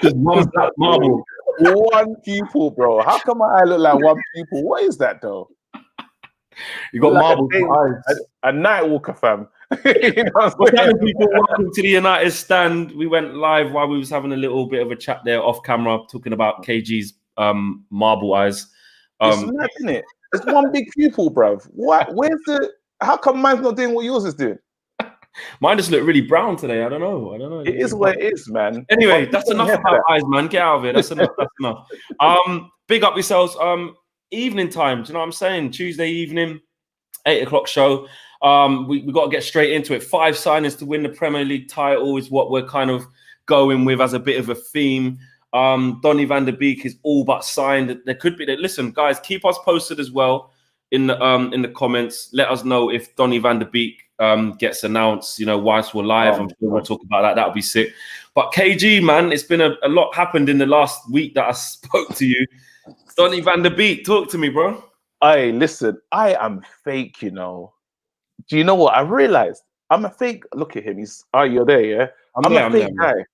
Just one black marble. One pupil, bro. How come my eye look like one pupil? What is that though? You got like marble eyes. A night walker, fam. You know What's happening, people? Welcome to the United Stand. We went live while we was having a little bit of a chat there off camera, talking about KG's marble eyes. It's mad, isn't it? It's one big pupil, bruv. What? Where's the? How come mine's not doing what yours is doing? Mine just look really brown today. I don't know. It is what it is, man. Anyway, that's enough about eyes, man. Get out of it. That's enough. That's enough. Big up yourselves. Evening time. Do you know what I'm saying? Tuesday evening, 8 o'clock show. We got to get straight into it. 5 signings to win the Premier League title is what we're kind of going with as a bit of a theme. Donny van der Beek is all but signed. There could be that. Listen, guys, keep us posted as well in the comments. Let us know if Donny van der Beek gets announced, whilst we're live. I'm sure we'll talk about that. That'll be sick. But KG, man, it's been a lot happened in the last week that I spoke to you. Donny van der Beek, talk to me, bro. Hey, listen, I am fake, Do you know what? I realized I'm a fake. Look at him. You're there, yeah? I'm a fake guy.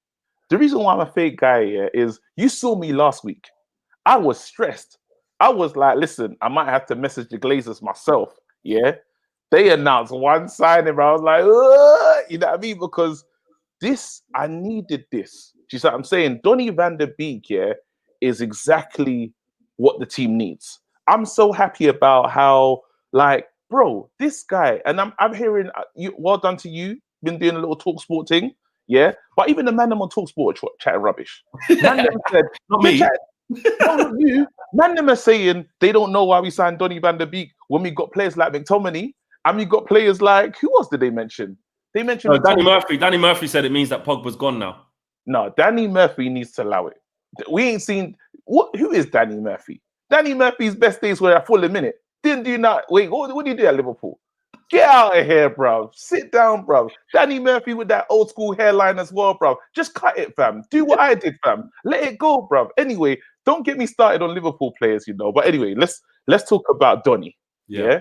The reason why I'm a fake guy, yeah, is you saw me last week. I was stressed. I was like, listen, I might have to message the Glazers myself, yeah? They announced one signing, bro. I was like, you know what I mean? Because I needed this. Do you see what I'm saying? Donny van der Beek, yeah, is exactly what the team needs. I'm so happy about how, bro, this guy, and I'm hearing, well done to you, been doing a little talk sport thing, yeah? But even the man them on talk sport chatting rubbish. Man them said, not me. Not you. Man them are saying they don't know why we signed Donny van der Beek when we got players like McTominay. And we got players like, who else did they mention? They mentioned Danny Murphy. Danny Murphy said it means that Pogba's gone now. No, Danny Murphy needs to allow it. We ain't seen who is Danny Murphy? Danny Murphy's best days were a full minute. Didn't do that. Wait, what do you do at Liverpool? Get out of here, bro. Sit down, bro. Danny Murphy with that old school hairline as well, bro. Just cut it, fam. Do what I did, fam. Let it go, bro. Anyway, don't get me started on Liverpool players, But anyway, let's talk about Donny. Yeah.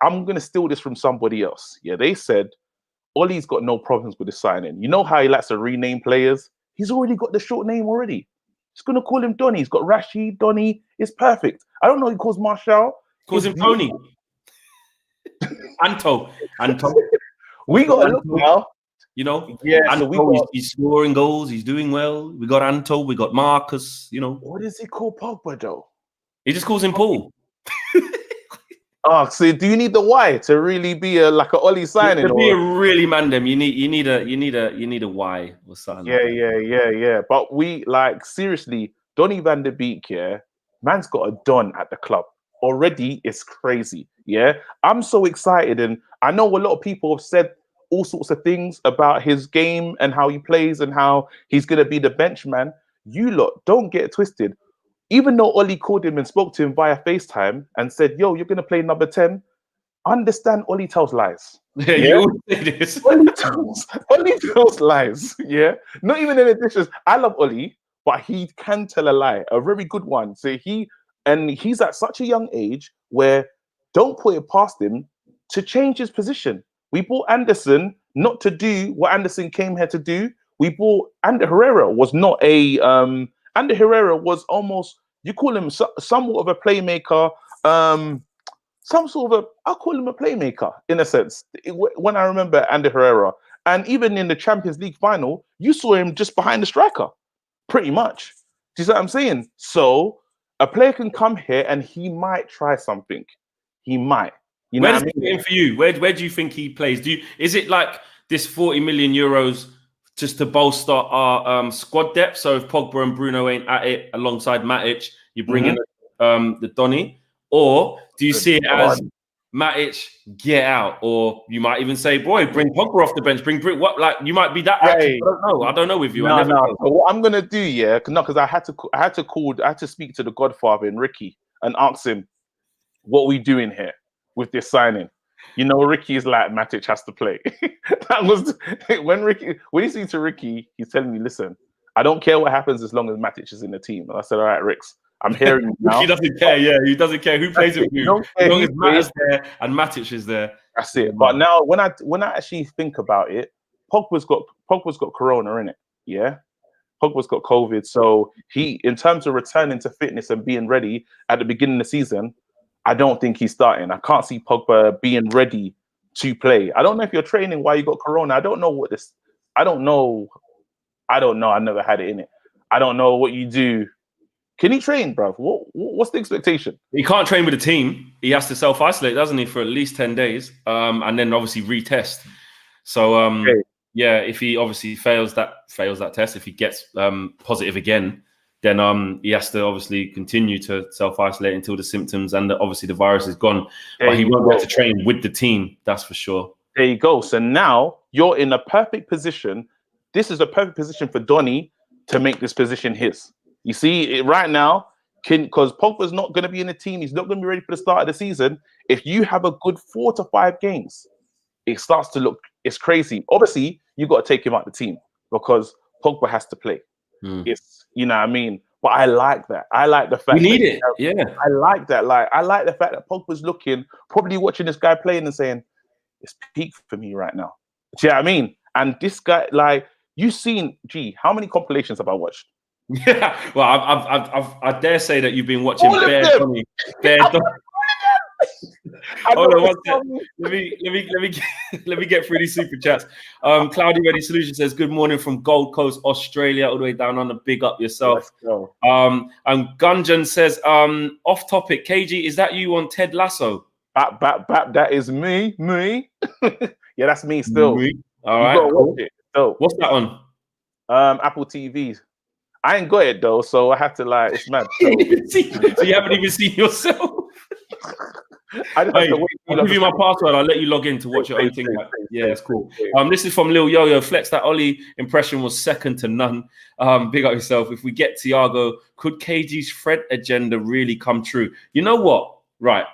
I'm going to steal this from somebody else. Yeah, they said, Ollie's got no problems with the signing. You know how he likes to rename players? He's already got the short name already. He's going to call him Donny. He's got Rashid, Donny. It's perfect. I don't know he calls Marshall. Calls him Tony. Anto. We got to look now. Yeah, Anto, he's scoring goals. He's doing well. We got Anto. We got Marcus, What does he call Pogba, though? He just calls him Paul. So do you need the Y to really be a Ollie signing? To be a really mandem, you need a Y or something. Yeah. But we seriously, Donny van der Beek, yeah, man's got a Don at the club already. It's crazy. Yeah, I'm so excited, and I know a lot of people have said all sorts of things about his game and how he plays and how he's gonna be the bench man. You lot don't get it twisted. Even though Ollie called him and spoke to him via FaceTime and said, yo, you're going to play number 10, understand Ollie tells lies. Yeah, you always say this. Ollie tells lies, yeah? Not even in addition. I love Ollie, but he can tell a lie, a very good one. So he's at such a young age where don't put it past him to change his position. We bought Anderson not to do what Anderson came here to do. We bought Ander Herrera was not a... Ander Herrera was almost, you call him somewhat of a playmaker, I'll call him a playmaker in a sense. When I remember Ander Herrera, and even in the Champions League final, you saw him just behind the striker, pretty much. Do you see what I'm saying? So a player can come here and he might try something. He might. Where does he fit in for you? Where do you think he plays? Is it like this 40 million euros just to bolster our squad depth? So if Pogba and Bruno ain't at it alongside Matic, you bring in the Donny? Or do you see it as Matic, get out? Or you might even say, boy, bring Pogba off the bench, you might be that. Hey, I don't know with you. No. So what I'm gonna do, yeah, because I had to speak to the Godfather and Ricky and ask him what we doing here with this signing. Ricky is like, Matic has to play. That was when you speak to Ricky, he's telling me, listen, I don't care what happens as long as Matic is in the team. And I said, all right, Ricks, I'm hearing you now. He doesn't care, he doesn't care who plays with who. As long as Matt is there and Matic is there. That's it. But now when I actually think about it, Pogba's got Corona in it, yeah? Pogba's got COVID, so he, in terms of returning to fitness and being ready at the beginning of the season, I don't think he's starting. I can't see Pogba being ready to play. I don't know if you're training while you got Corona. I don't know what this. I don't know. I never had it in it. I don't know what you do. Can he train, bro? What's the expectation? He can't train with the team. He has to self-isolate, doesn't he, for at least 10 days, and then obviously retest. So yeah, if he obviously fails that test, if he gets positive again, then he has to obviously continue to self-isolate until the symptoms and obviously the virus is gone. But he won't be able to train with the team, that's for sure. There you go. So now you're in a perfect position. This is a perfect position for Donny to make this position his. You see, right now, because Pogba's not going to be in the team, he's not going to be ready for the start of the season. If you have a good 4 to 5 games, it starts to look, it's crazy. Obviously, you got to take him out the team because Pogba has to play. It's, you know what I mean? But I like that. I like the fact we need it. Yeah. I like that. Like, I like the fact that Pogba's looking, probably watching this guy playing and saying, it's peak for me right now. Do you know what I mean? And this guy, like, you've seen, how many compilations have I watched? Yeah, well, I dare say that you've been watching Donny. Hold on, let me get through these super chats. Cloudy Ready Solution says, "Good morning from Gold Coast, Australia, all the way down on the big up yourself." And Gunjan says, "Off topic, KG, is that you on Ted Lasso?" Bap, that is me. Yeah, that's me still. All right, cool. What's that on? Apple TV. I ain't got it though, so I have to like. It's mad. So you haven't even seen yourself. I just have to wait. I'll give you my password. I'll let you log in to watch your own thing. Yeah, it's cool. This is from Lil Yo-Yo. Flex, that Ollie impression was second to none. Big up yourself. If we get Thiago, could KG's Fred agenda really come true? You know what? Right.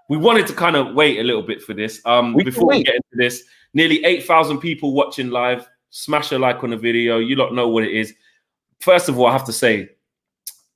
We wanted to kind of wait a little bit for this. Before we get into this, nearly 8,000 people watching live. Smash a like on the video. You lot know what it is. First of all, I have to say,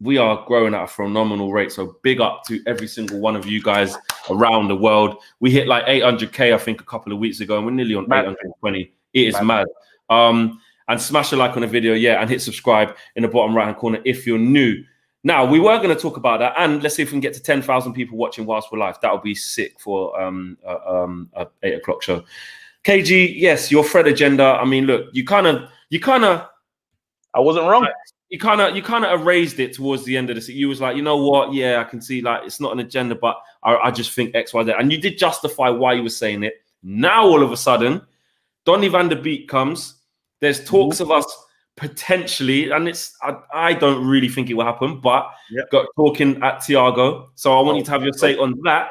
we are growing at a phenomenal rate. So big up to every single one of you guys around the world. We hit like 800K, I think, a couple of weeks ago, and we're nearly on 820. It is mad. And smash a like on the video, yeah, and hit subscribe in the bottom right-hand corner if you're new. Now, we were going to talk about that, and let's see if we can get to 10,000 people watching whilst we're live. That would be sick for a 8 o'clock show. KG, yes, your Fred agenda. I mean, look, you kind of. I wasn't wrong. You kind of erased it towards the end of the season. You was like, you know what? Yeah, I can see like it's not an agenda, but I just think X, Y, Z. And you did justify why you were saying it. Now all of a sudden, Donny van der Beek comes. There's talks of us potentially, and I don't really think it will happen, but got talking at Thiago. So I want you to have your say on that.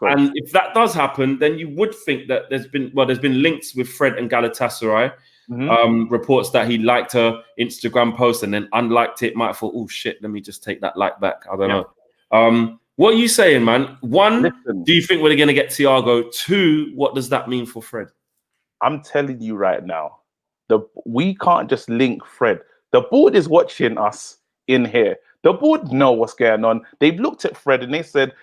And if that does happen, then you would think that there's been links with Fred and Galatasaray. Reports that he liked her Instagram post and then unliked it. Might have thought, oh shit, let me just take that like back. I don't know. What are you saying, man? One, do you think we're going to get Thiago? Two, what does that mean for Fred? I'm telling you right now, we can't just link Fred. The board is watching us in here. The board know what's going on. They've looked at Fred and they said,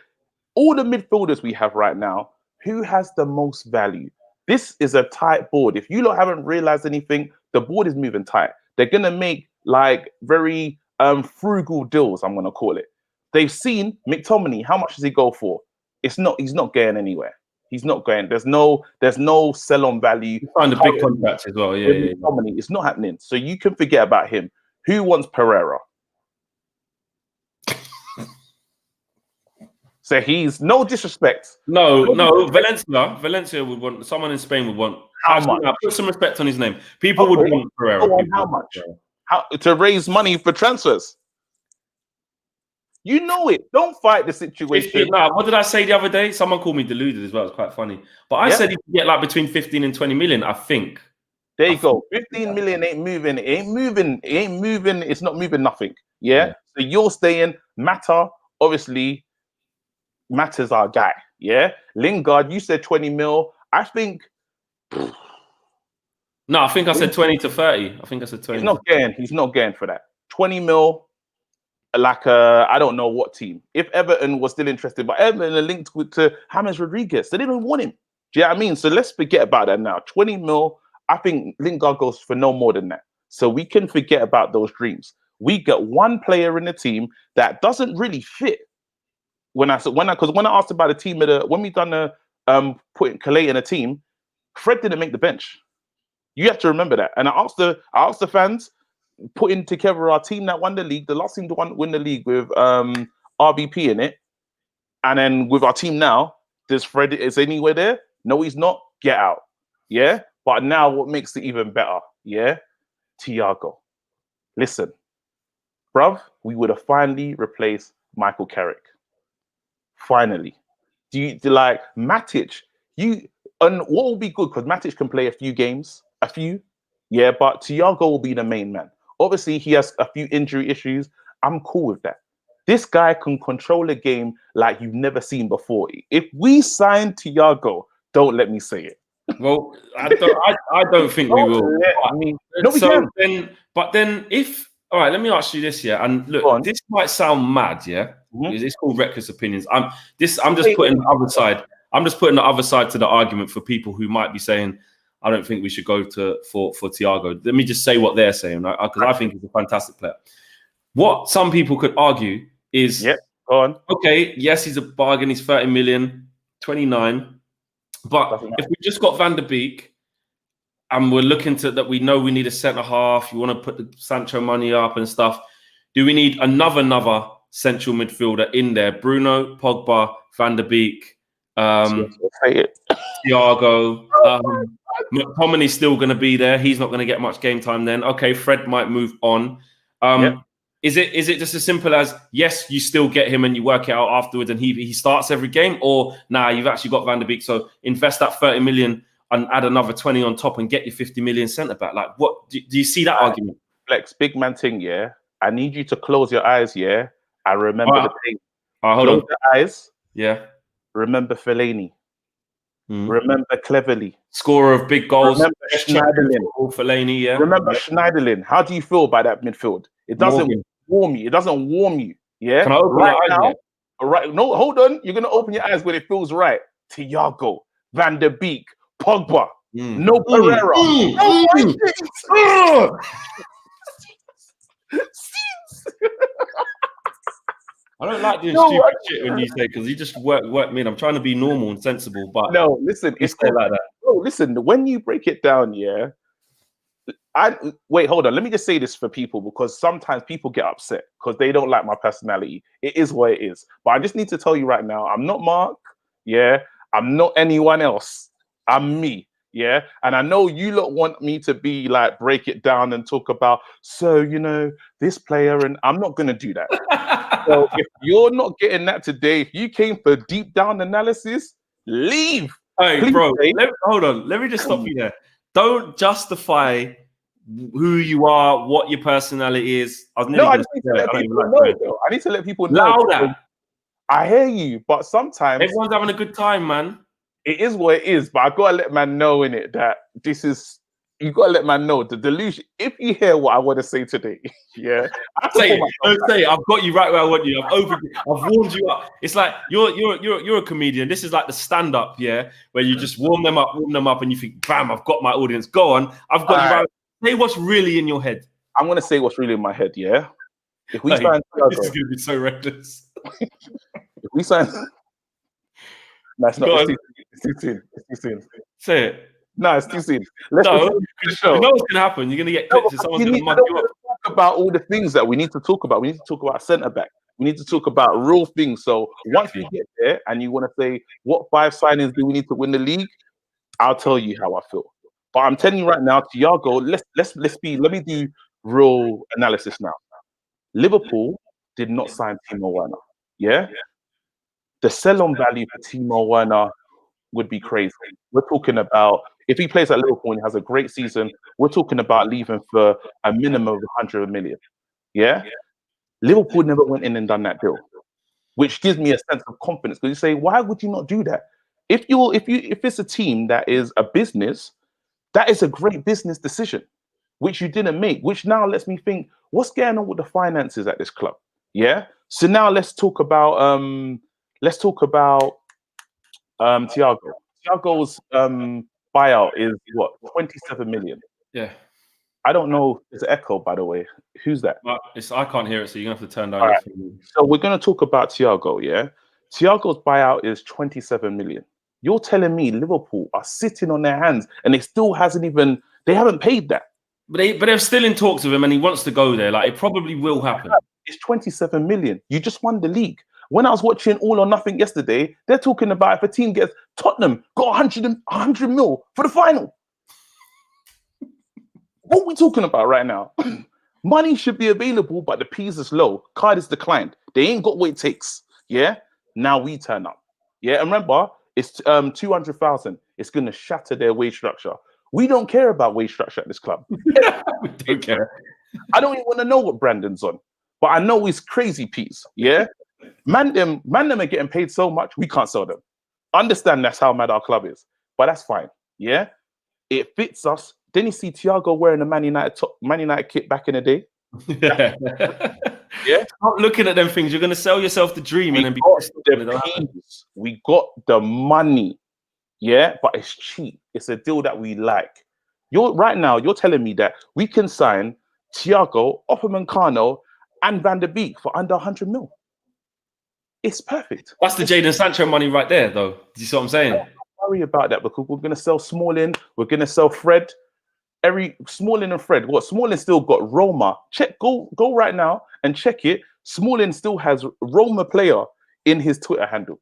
all the midfielders we have right now, who has the most value? This is a tight board. If you lot haven't realized anything, the board is moving tight. They're going to make like very frugal deals, I'm going to call it. They've seen McTominay. How much does he go for? He's not going anywhere. He's not going. There's no sell on value. You find a big contract as well. Yeah. McTominay, it's not happening. So you can forget about him. Who wants Pereira? So he's no disrespect. No. Valencia would want someone in Spain would want. How much? Put some respect on his name. People would want Pereira. How much? How to raise money for transfers? You know it. Don't fight the situation. What did I say the other day? Someone called me deluded as well. It's quite funny. But I said he could get like between 15 and 20 million, I think. There you go. 15 million ain't moving. It ain't moving. It's not moving nothing. Yeah. So you're staying. Mata, obviously, Mata's our guy. Yeah. Lingard, you said 20 mil. I think. No, I think I said 20 to 30. I think I said 20. He's not getting for that. 20 mil. Like I don't know what team. If Everton was still interested, but Everton are linked to James Rodriguez. They didn't want him. Do you know what I mean? So let's forget about that now. 20 mil. I think Lingard goes for no more than that. So we can forget about those dreams. We get one player in the team that doesn't really fit. When I asked about the team when we done the putting Calais in a team, Fred didn't make the bench. You have to remember that. And I asked the fans, putting together our team that won the league, the last team to win the league with RBP in it, and then with our team now, does Fred is anywhere there? No, he's not. Get out. Yeah. But now, what makes it even better? Yeah, Thiago. Listen, bruv, we would have finally replaced Michael Carrick. Finally. Do you like Matic? And what will be good, because Matic can play a few games, yeah, but Thiago will be the main man. Obviously, he has a few injury issues. I'm cool with that. This guy can control a game like you've never seen before. If we sign Thiago, don't let me say it. Well, I don't think we will. But then if all right, let me ask you this, yeah. And look, this might sound mad, yeah. It's called reckless opinions. I'm just putting the other side. I'm just putting the other side to the argument for people who might be saying, I don't think we should go for Thiago. Let me just say what they're saying, because I think he's a fantastic player. What some people could argue is, go on. Okay, yes, he's a bargain. He's 30 million, 29. But if we just got Van der Beek and we're looking to that, we know we need a centre half. You want to put the Sancho money up and stuff. Do we need another central midfielder in there? Bruno, Pogba, Van der Beek, Thiago. McTominay's still going to be there. He's not going to get much game time then. Okay, Fred might move on. Is it just as simple as, yes, you still get him and you work it out afterwards and he starts every game? Or you've actually got Van der Beek, so invest that 30 million and add another 20 on top and get your 50 million centre back? Like, what do you see that argument? Flex, big man thing, yeah. I need you to close your eyes, yeah. I remember the thing. Hold on. Your eyes. Yeah. Remember Fellaini. Remember Cleverly. Scorer of big goals. Remember Schneiderlin. Fellaini, yeah. Remember Schneiderlin. How do you feel about that midfield? It doesn't warm you. It doesn't warm you. Yeah. Can I open my eyes now? Right. No, hold on. You're gonna open your eyes when it feels right. Thiago, Van der Beek, Pogba, no Pereira. I don't like doing stupid shit when you say, because you just work me in. I'm trying to be normal and sensible, but no, listen, it's not like that. No, listen, when you break it down, yeah. Wait, hold on. Let me just say this for people, because sometimes people get upset because they don't like my personality. It is what it is. But I just need to tell you right now, I'm not Mark. Yeah, I'm not anyone else. I'm me. Yeah, and I know you lot want me to be like break it down and talk about, so this player, and I'm not gonna do that. So if you're not getting that today, if you came for deep down analysis, leave. Hey, please, bro, hold on. Let me just stop you there. Don't justify who you are, what your personality is. I need to let people know. Louder. I hear you, but sometimes everyone's having a good time, man. It is what it is, but I gotta let man know in it that this is. You gotta let man know the delusion. If you hear what I want to say today, yeah, say it. Don't say it. I've got you right where I want you. I've warmed you up. It's like you're a comedian. This is like the stand up, yeah, where you just warm them up, and you think, bam, I've got my audience. Go on, I've got you right. Say what's really in your head. I'm gonna say what's really in my head, yeah. If we sign, this is gonna be so reckless. If we sign, that's not. It's too soon. It's too soon. Say it. No, it's too soon. You know what's going to happen. You're going to get clips and someone's going to mug you up. Talk about all the things that we need to talk about. We need to talk about centre back. We need to talk about real things. So once we get there and you want to say, what 5 signings do we need to win the league? I'll tell you how I feel. But I'm telling you right now, Thiago, let me do real analysis now. Liverpool did not sign Timo Werner. Yeah? The sell-on value for Timo Werner would be crazy. We're talking about, if he plays at Liverpool and has a great season, we're talking about leaving for a minimum of 100 million. Yeah? Liverpool never went in and done that deal, which gives me a sense of confidence. Because you say, why would you not do that? If it's a team that is a business, that is a great business decision, which you didn't make, which now lets me think, what's going on with the finances at this club? Yeah. So now let's talk about Thiago. Thiago's buyout is what, 27 million. Yeah. I don't know. There's an echo, by the way. Who's that? I can't hear it, so you're gonna have to turn down All your right. phone. So we're gonna talk about Thiago. Yeah, Thiago's buyout is 27 million. You're telling me Liverpool are sitting on their hands and they haven't paid that. But they're still in talks with him, and he wants to go there. Like, it probably will happen. It's 27 million. You just won the league. When I was watching All or Nothing yesterday, they're talking about if a team gets Tottenham got 100 mil for the final. What are we talking about right now? Money should be available, but the P's is low. Card is declined. They ain't got what it takes. Yeah. Now we turn up. Yeah. And remember, it's 200,000. It's going to shatter their wage structure. We don't care about wage structure at this club. We don't care. I don't even want to know what Brandon's on, but I know he's crazy P's. Yeah. Man, them are getting paid so much, we can't sell them. Understand that's how mad our club is, but that's fine. Yeah. It fits us. Didn't you see Thiago wearing a Man United kit back in the day? Yeah. Yeah. Stop looking at them things. You're going to sell yourself the dream and then be we got the money. Yeah, but it's cheap. It's a deal that we like. You're telling me that we can sign Thiago, Optimism, and Van der Beek for under 100 mil. It's perfect. That's the Jadon Sancho money right there, though. Do you see what I'm saying? Don't worry about that, because we're going to sell Smalling. We're going to sell Fred. Smalling and Fred. What? Smalling still got Roma. Go right now and check it. Smalling still has Roma player in his Twitter handle.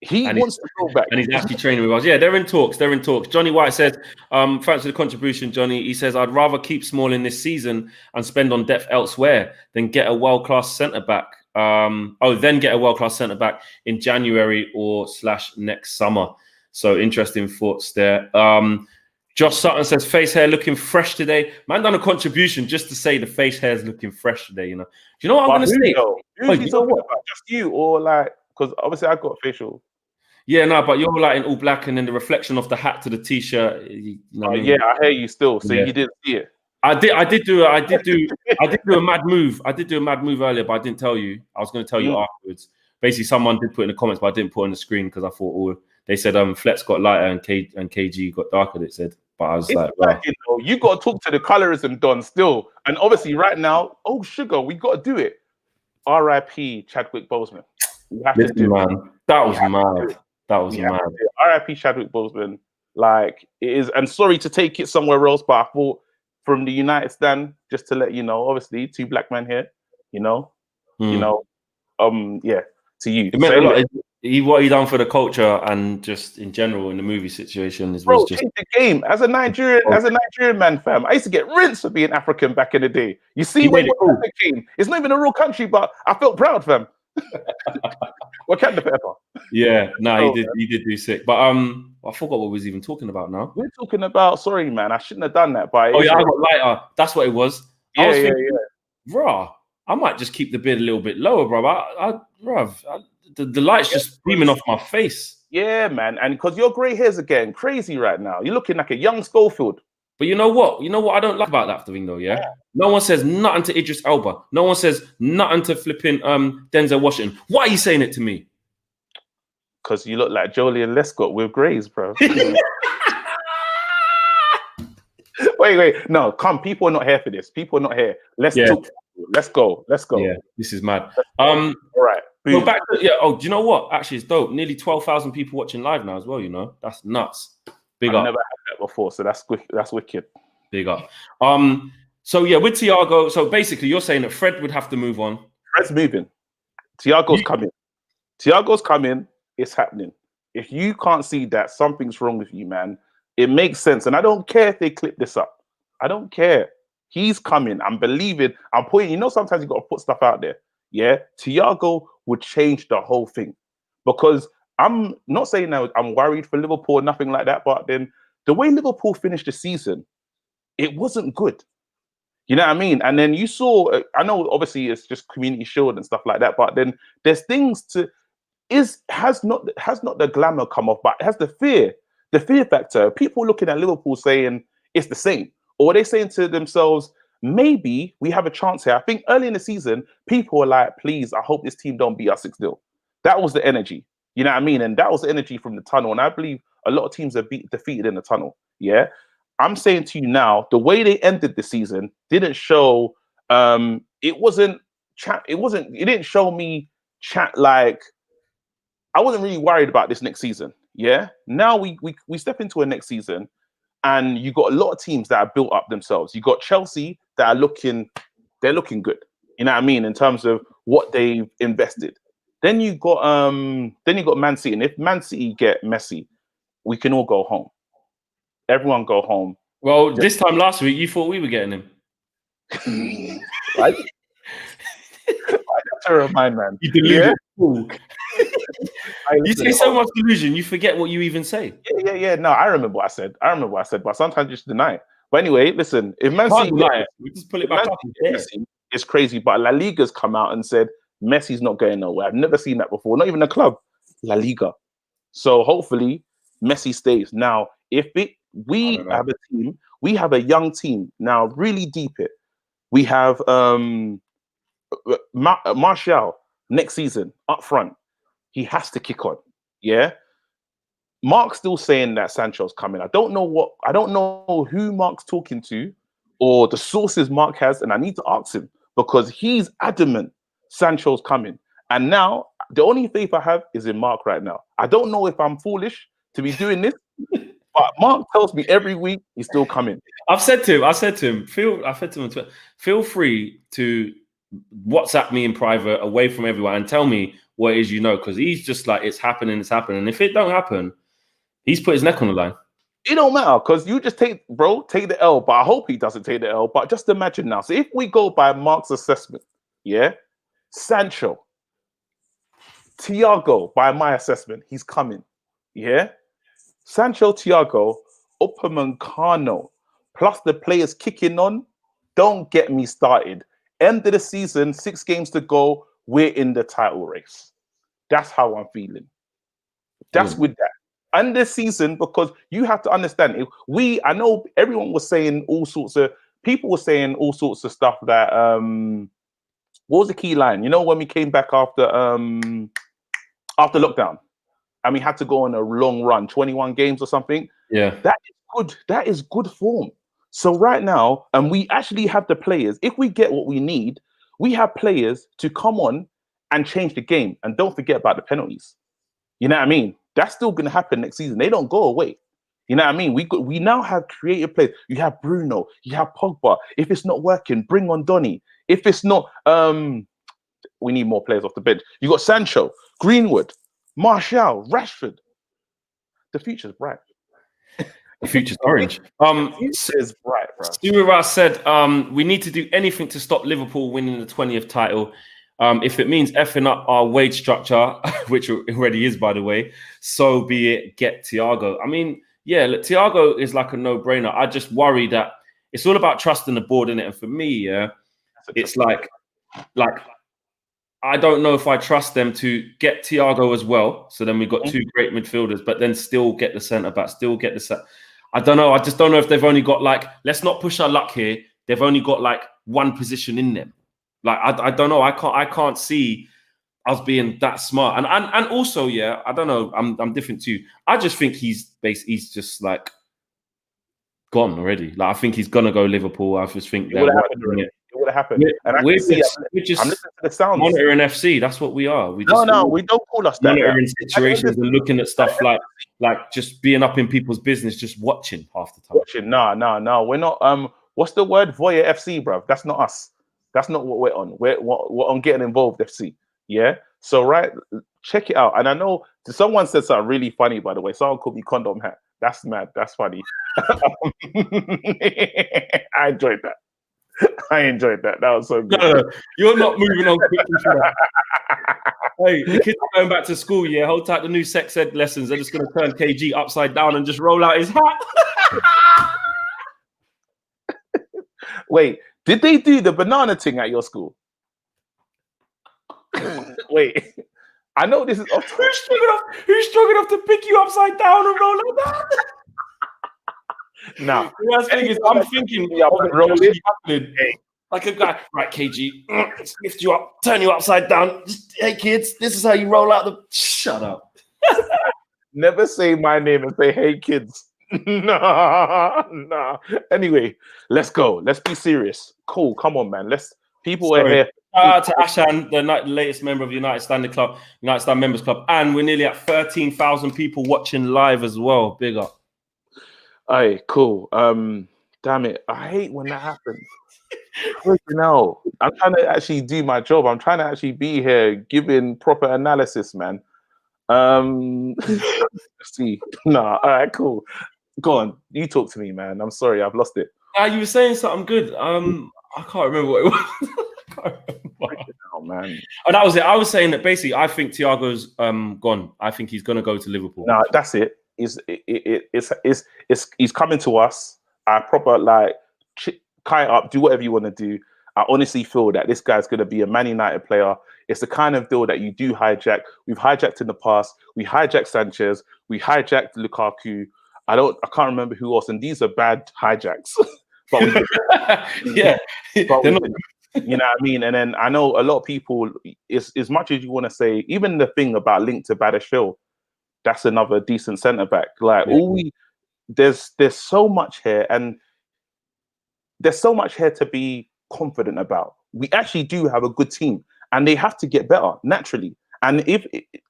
He wants to go back. And he's actually training with us. Yeah, they're in talks. They're in talks. Johnny White says, thanks for the contribution, Johnny. He says, I'd rather keep Smalling this season and spend on depth elsewhere than get a world-class centre-back. Then get a world-class centre-back in January or / next summer. So interesting thoughts there. Josh Sutton says, face hair looking fresh today. Man done a contribution just to say the face hair is looking fresh today, you know. Do you know what I'm going to say? Who's talking about? Just you, or like, because obviously I got facial. Yeah, no, but you're like in all black, and then the reflection of the hat to the t-shirt. You know what I mean? Yeah, I hear you still. So you didn't see it. I did do a mad move. I did do a mad move earlier, but I didn't tell you. I was going to tell you afterwards. Basically, someone did put in the comments, but I didn't put on the screen because I thought, they said Flex got lighter and KG got darker. It said, but I was wow. You got to talk to the colorism, Don. Still, and obviously, right now, sugar, we got to do it. R.I.P. Chadwick Boseman. We have to do it. That was mad. That was mad. R.I.P. Chadwick Boseman. Like, it is, and sorry to take it somewhere else, but I thought from the United stand, just to let you know, obviously, 2 black men here, to you. What he done for the culture and just in general in the movie situation was just change the game. As a Nigerian man, fam, I used to get rinsed for being African back in the day. You see, when Wakanda came, it's not even a real country, but I felt proud, fam. Wakanda forever. Yeah, no, he did do sick. But I forgot what we was even talking about now. We're talking about, sorry, man, I shouldn't have done that. But I got lighter. That's what it was. I was thinking, bruh, I might just keep the beard a little bit lower, bro. The light's just beaming off my face. Yeah, man. And because your grey hair's getting crazy right now. You're looking like a young Schofield. But you know what? You know what I don't like about that thing, though, yeah? No one says nothing to Idris Elba. No one says nothing to flipping Denzel Washington. Why are you saying it to me? Because you look like Jolien Lescott with greys, bro. Wait. No, come. People are not here for this. People are not here. Let's talk. Let's go. Yeah, this is mad. All right. Go back to, do you know what? Actually, it's dope. Nearly 12,000 people watching live now as well, you know? That's nuts. Big up. I've never had that before, so that's wicked. Big up. So yeah, with Thiago, so basically you're saying that Fred would have to move on. Fred's moving. Thiago's coming. It's happening. If you can't see that, something's wrong with you, man. It makes sense. And I don't care if they clip this up. I don't care. He's coming. I'm believing. I'm pointing. You know, sometimes you got to put stuff out there. Yeah. Thiago would change the whole thing, because I'm not saying that I'm worried for Liverpool or nothing like that. But then the way Liverpool finished the season, it wasn't good. You know what I mean? And then you saw, I know obviously it's just Community Shield and stuff like that, but then there's things has not the glamour come off, but it has the fear factor. People looking at Liverpool saying it's the same, or are they saying to themselves, maybe we have a chance here? I think early in the season, people were like, please, I hope this team don't beat us 6-0. That was the energy. You know what I mean? And that was the energy from the tunnel. And I believe a lot of teams are defeated in the tunnel. Yeah. I'm saying to you now, the way they ended the season didn't show. It didn't show me chat like. I wasn't really worried about this next season. Yeah. Now we step into a next season, and you got a lot of teams that are built up themselves. You got Chelsea that are looking good. You know what I mean, in terms of what they've invested. Then you got Man City, and if Man City get Messi, we can all go home. Everyone go home. Well, this time last week, you thought we were getting him. Right? To remind, man. You deluded fool. You say so much delusion, you forget what you even say. Yeah. No, I remember what I said. But sometimes you just deny it. But anyway, listen, if Man City we just pull it back up. It's crazy. But La Liga's come out and said Messi's not going nowhere. I've never seen that before. Not even a club. La Liga. So hopefully Messi stays. Now, if we have a team, we have a young team. Now, really deep it. We have Martial next season up front. He has to kick on. Yeah. Mark's still saying that Sancho's coming. I don't know who Mark's talking to or the sources Mark has, and I need to ask him because he's adamant Sancho's coming. And now the only faith I have is in Mark right now. I don't know if I'm foolish to be doing this, but Mark tells me every week he's still coming. I said to him, I said to him on Twitter, feel free to WhatsApp me in private away from everyone and tell me what it is you know, because he's just like, it's happening. And if it don't happen, he's put his neck on the line. It don't matter because you just take the L, but I hope he doesn't take the L. But just imagine now. So if we go by Mark's assessment, yeah, Sancho, Thiago, by my assessment, he's coming. Yeah, Sancho, Thiago, Upamecano, plus the players kicking on. Don't get me started. End of the season, 6 games to go. We're in the title race. That's how I'm feeling. That's with that. And this season, because you have to understand, I know everyone was saying all sorts of stuff that what was the key line? You know, when we came back after lockdown and we had to go on a long run, 21 games or something. Yeah. That is good. That is good form. So right now, and we actually have the players, if we get what we need, we have players to come on and change the game. And don't forget about the penalties. You know what I mean? That's still going to happen next season. They don't go away. You know what I mean? We now have creative players. You have Bruno. You have Pogba. If it's not working, bring on Donny. If it's not, we need more players off the bench. You got Sancho, Greenwood, Martial, Rashford. The future's bright. The future's orange. It's bright, bro. Stuart said, we need to do anything to stop Liverpool winning the 20th title. If it means effing up our wage structure, which already is, by the way, so be it. Get Thiago. I mean, yeah, look, Thiago is like a no-brainer. I just worry that it's all about trusting the board, innit? And for me, yeah, it's like I don't know if I trust them to get Thiago as well. So then we've got 2 great midfielders, but then still get the centre back, I don't know. I just don't know if they've only got let's not push our luck here. They've only got 1 position in them. I don't know. I can't see us being that smart. And also, yeah, I don't know. I'm different too. I just think he's just gone already. I think he's gonna go Liverpool. I just think it would have happened. We're just I'm listening to the sounds. Monitoring FC. That's what we are. We don't call us that. Monitoring situations and looking at stuff like just being up in people's business, just watching half the time. Watching? No. We're not. What's the word? Voyeur FC, bro. That's not us. That's not what we're on. We're on getting involved FC. Yeah. So check it out. And I know someone said something really funny, by the way. Someone called me condom hat. That's mad. That's funny. I enjoyed that. That was so good. No, you're not moving on quickly for that. Hey, the kids are going back to school. Yeah, hold tight. The new sex ed lessons. They're just going to turn KG upside down and just roll out his hat. Wait. Did they do the banana thing at your school? Wait, I know this is. Who's strong enough to pick you upside down and roll like that? No. The worst thing is, I'm thinking rolling like a guy. Right, KG, lift you up, turn you upside down. Just, hey, kids, this is how you roll out the. Shut up. Never say my name and say, "Hey, kids." Nah. Anyway, let's go. Let's be serious. Cool. Come on, man. People are here. Shout out to Ashan, the latest member of the United Standard Club, United Stand Members Club, and we're nearly at 13,000 people watching live as well. Big up. Aye, cool. Damn it. I hate when that happens. No, I'm trying to actually do my job. I'm trying to actually be here giving proper analysis, man. Let's see. Nah, all right, cool. Go on. You talk to me, man. I'm sorry, I've lost it. You were saying something good. I can't remember what it was. Oh man. Oh, that was it. I was saying that basically I think Thiago's gone. I think he's gonna go to Liverpool. No, that's it. He's coming to us. I proper like tie it up, do whatever you want to do. I honestly feel that this guy's gonna be a Man United player. It's the kind of deal that you do hijack. We've hijacked in the past. We hijacked Sanchez. We hijacked Lukaku. I can't remember who else, and these are bad hijacks. But yeah, but you know what I mean. And then I know a lot of people, as much as you want to say, even the thing about linked to Badiashile, that's another decent centre back. Like there's so much here, and there's so much here to be confident about. We actually do have a good team, and they have to get better naturally. And if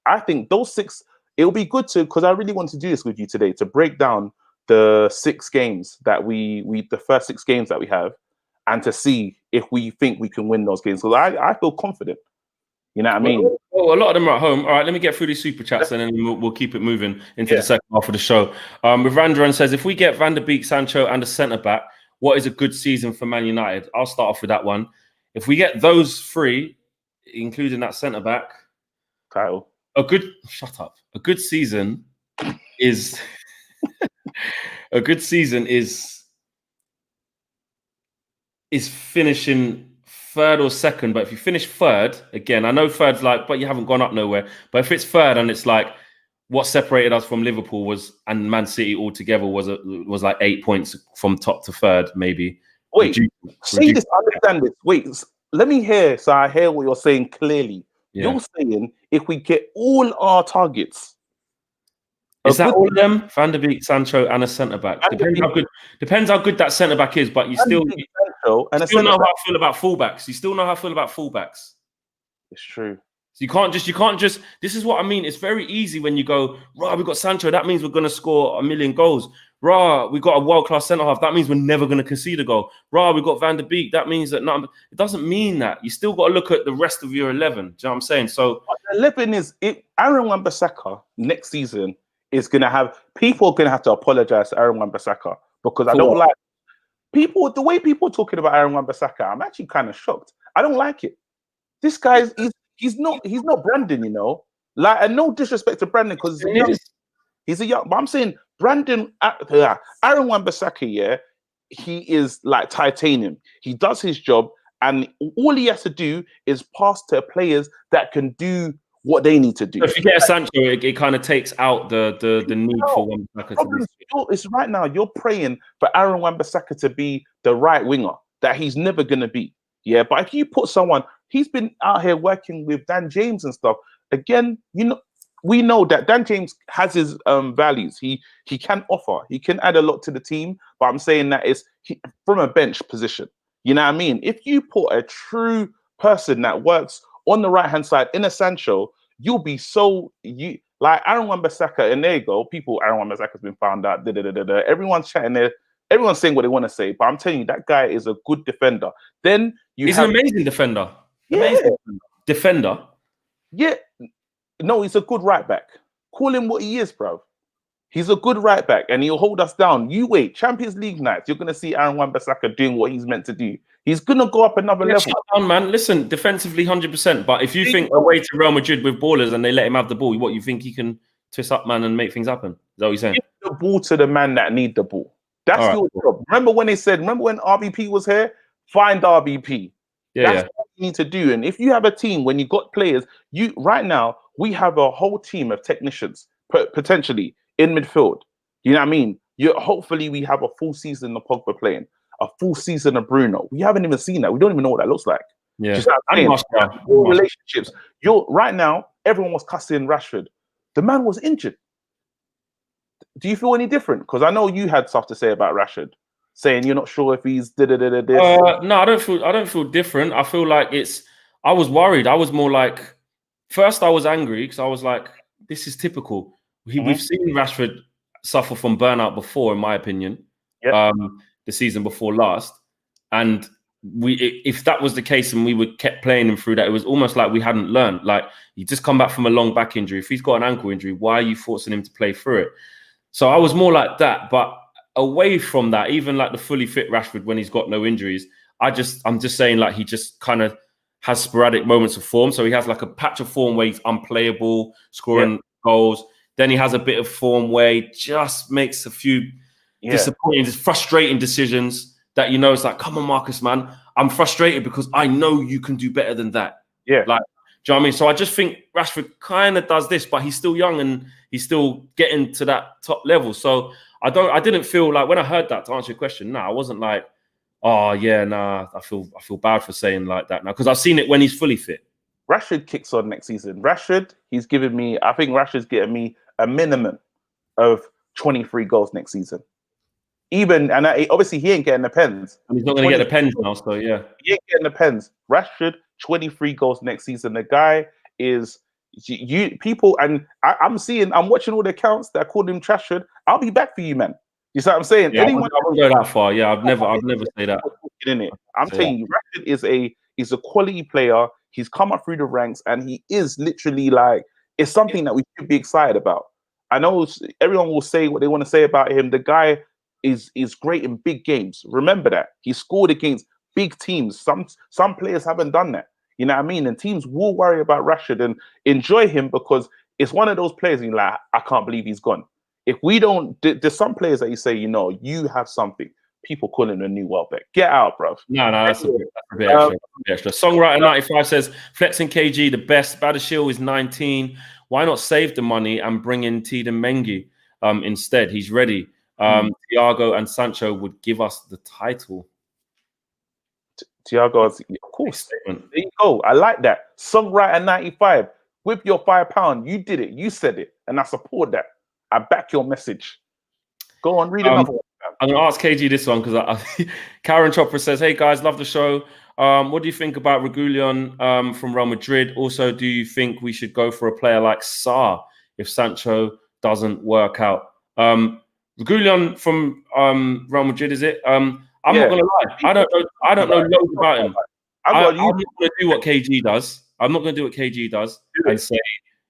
I think those 6. It'll be good because I really want to do this with you today to break down the 6 games that the first 6 games that we have, and to see if we think we can win those games. Because I feel confident. You know what I mean? Well, a lot of them are at home. All right, let me get through these super chats and then we'll keep it moving into the second half of the show. With Randran says, if we get Van der Beek, Sancho, and a centre back, what is a good season for Man United? I'll start off with that one. If we get those 3, including that centre back, title. A good season is finishing 3rd or 2nd. But if you finish 3rd, again, I know 3rd's but you haven't gone up nowhere. But if it's 3rd and it's what separated us from Liverpool and Man City altogether was 8 points from top to 3rd, maybe. Wait, say this, understand this. Wait, let me hear. So I hear what you're saying clearly. Yeah. You're saying if we get all our targets, is that all of them? Van der Beek, Sancho, and a centre back. Depends how good that centre back is, but you still know how I feel about fullbacks. You still know how I feel about fullbacks. It's true. So you can't just. This is what I mean. It's very easy when you go, right, we got Sancho. That means we're going to score 1 million goals. Rah, we got a world-class centre-half. That means we're never going to concede a goal. Rah, we got Van der Beek. That means that it doesn't mean that. You still got to look at the rest of your 11. Do you know what I'm saying? So 11 is Aaron Wan-Bissaka next season is going to have people are going to have to apologize to Aaron Wan-Bissaka because I don't like the way people are talking about Aaron Wan-Bissaka. I'm actually kind of shocked. I don't like it. This guy he's not Brandon, you know. And no disrespect to Brandon because he's a young. But I'm saying Brandon, Aaron Wan-Bissaka, he is like titanium. He does his job, and all he has to do is pass to players that can do what they need to do. So if you get a Sancho, it kind of takes out the need for Wan-Bissaka. It's right now you're praying for Aaron Wan-Bissaka to be the right winger that he's never going to be. Yeah, but if you put someone, he's been out here working with Dan James and stuff. Again, we know that Dan James has his values. He can offer. He can add a lot to the team. But I'm saying that it's from a bench position. You know what I mean? If you put a true person that works on the right-hand side in a Sancho, you'll be like Aaron Wan-Bissaka. And there you go. Aaron Wan-Bissaka's been found out. Everyone's chatting there. Everyone's saying what they want to say. But I'm telling you, that guy is a good defender. Then he's an amazing defender. Yeah. Amazing defender. Yeah. No, he's a good right back. Call him what he is, bro. He's a good right back, and he'll hold us down. You wait, Champions League nights, you're gonna see Aaron Wan-Bissaka doing what he's meant to do. He's gonna go up another level. Shut down, man. Listen, defensively, 100%. But if you think away to Real Madrid with ballers and they let him have the ball, what you think he can twist up, man, and make things happen? Is that what you're saying? Give the ball to the man that need the ball. That's your job. Remember when RBP was here? Find RBP. That's what you need to do. And if you have a team, when you got players, right now we have a whole team of technicians potentially in midfield. You know what I mean? Hopefully we have a full season of Pogba playing, a full season of Bruno. We haven't even seen that. We don't even know what that looks like. Yeah. Just all relationships. Right now, everyone was cussing Rashford. The man was injured. Do you feel any different? Because I know you had stuff to say about Rashford, saying you're not sure if he's this. No, I don't feel different. I feel like I was worried. I was more like, first I was angry because I was like, this is typical. We've seen Rashford suffer from burnout before, in my opinion. Yep. The season before last, and if that was the case and we would kept playing him through that, it was almost like we hadn't learned. Like, you just come back from a long back injury. If he's got an ankle injury, why are you forcing him to play through it? So I was more like that. But away from that, even like the fully fit Rashford when he's got no injuries, I'm just saying, like, he just kind of has sporadic moments of form. So he has like a patch of form where he's unplayable, scoring goals. Then he has a bit of form where he just makes a few disappointing, just frustrating decisions that, you know, it's like, come on, Marcus, man, I'm frustrated because I know you can do better than that. Yeah. Like, do you know what I mean? So I just think Rashford kind of does this, but he's still young and he's still getting to that top level. So I didn't feel like, when I heard that, to answer your question, I wasn't like, oh yeah, I feel bad for saying like that now, because I've seen it when he's fully fit. Rashford kicks on next season. I think Rashford's getting me a minimum of 23 goals next season. Obviously he ain't getting the pens. And he's not going to get the pens now, so yeah. He ain't getting the pens. Rashford, 23 goals next season. The guy is people, and I'm watching all the accounts that called him Trashford. I'll be back for you, man. You see what I'm saying? Yeah, I wouldn't go that far. Yeah, I've never say that. I'm telling you, Rashford is a quality player. He's come up through the ranks, and he is literally like, it's something that we should be excited about. I know everyone will say what they want to say about him. The guy is great in big games. Remember that. He scored against big teams. Some players haven't done that. You know what I mean? And teams will worry about Rashford and enjoy him because it's one of those players and you're like, I can't believe he's gone. If we don't, there's some players that you say, you know, you have something. People call him a new Welbeck. Get out, bro. No, that's a bit extra. Songwriter 95 says, flexing KG, the best. Badashil is 19. Why not save the money and bring in Tiden Mengi instead? He's ready. Thiago and Sancho would give us the title. Thiago, of course. There you go. I like that. Songwriter 95. With your £5, you did it. You said it. And I support that. I back your message. Go on, read another one. I'm going to ask KG this one because Karen Chopper says, hey guys, love the show. What do you think about Reguilon from Real Madrid? Also, do you think we should go for a player like Sarr if Sancho doesn't work out? Reguilon from Real Madrid, is it? I'm not going to lie. I don't know loads about him. I'm not going to do what KG does. I'm not going to do what KG does and say,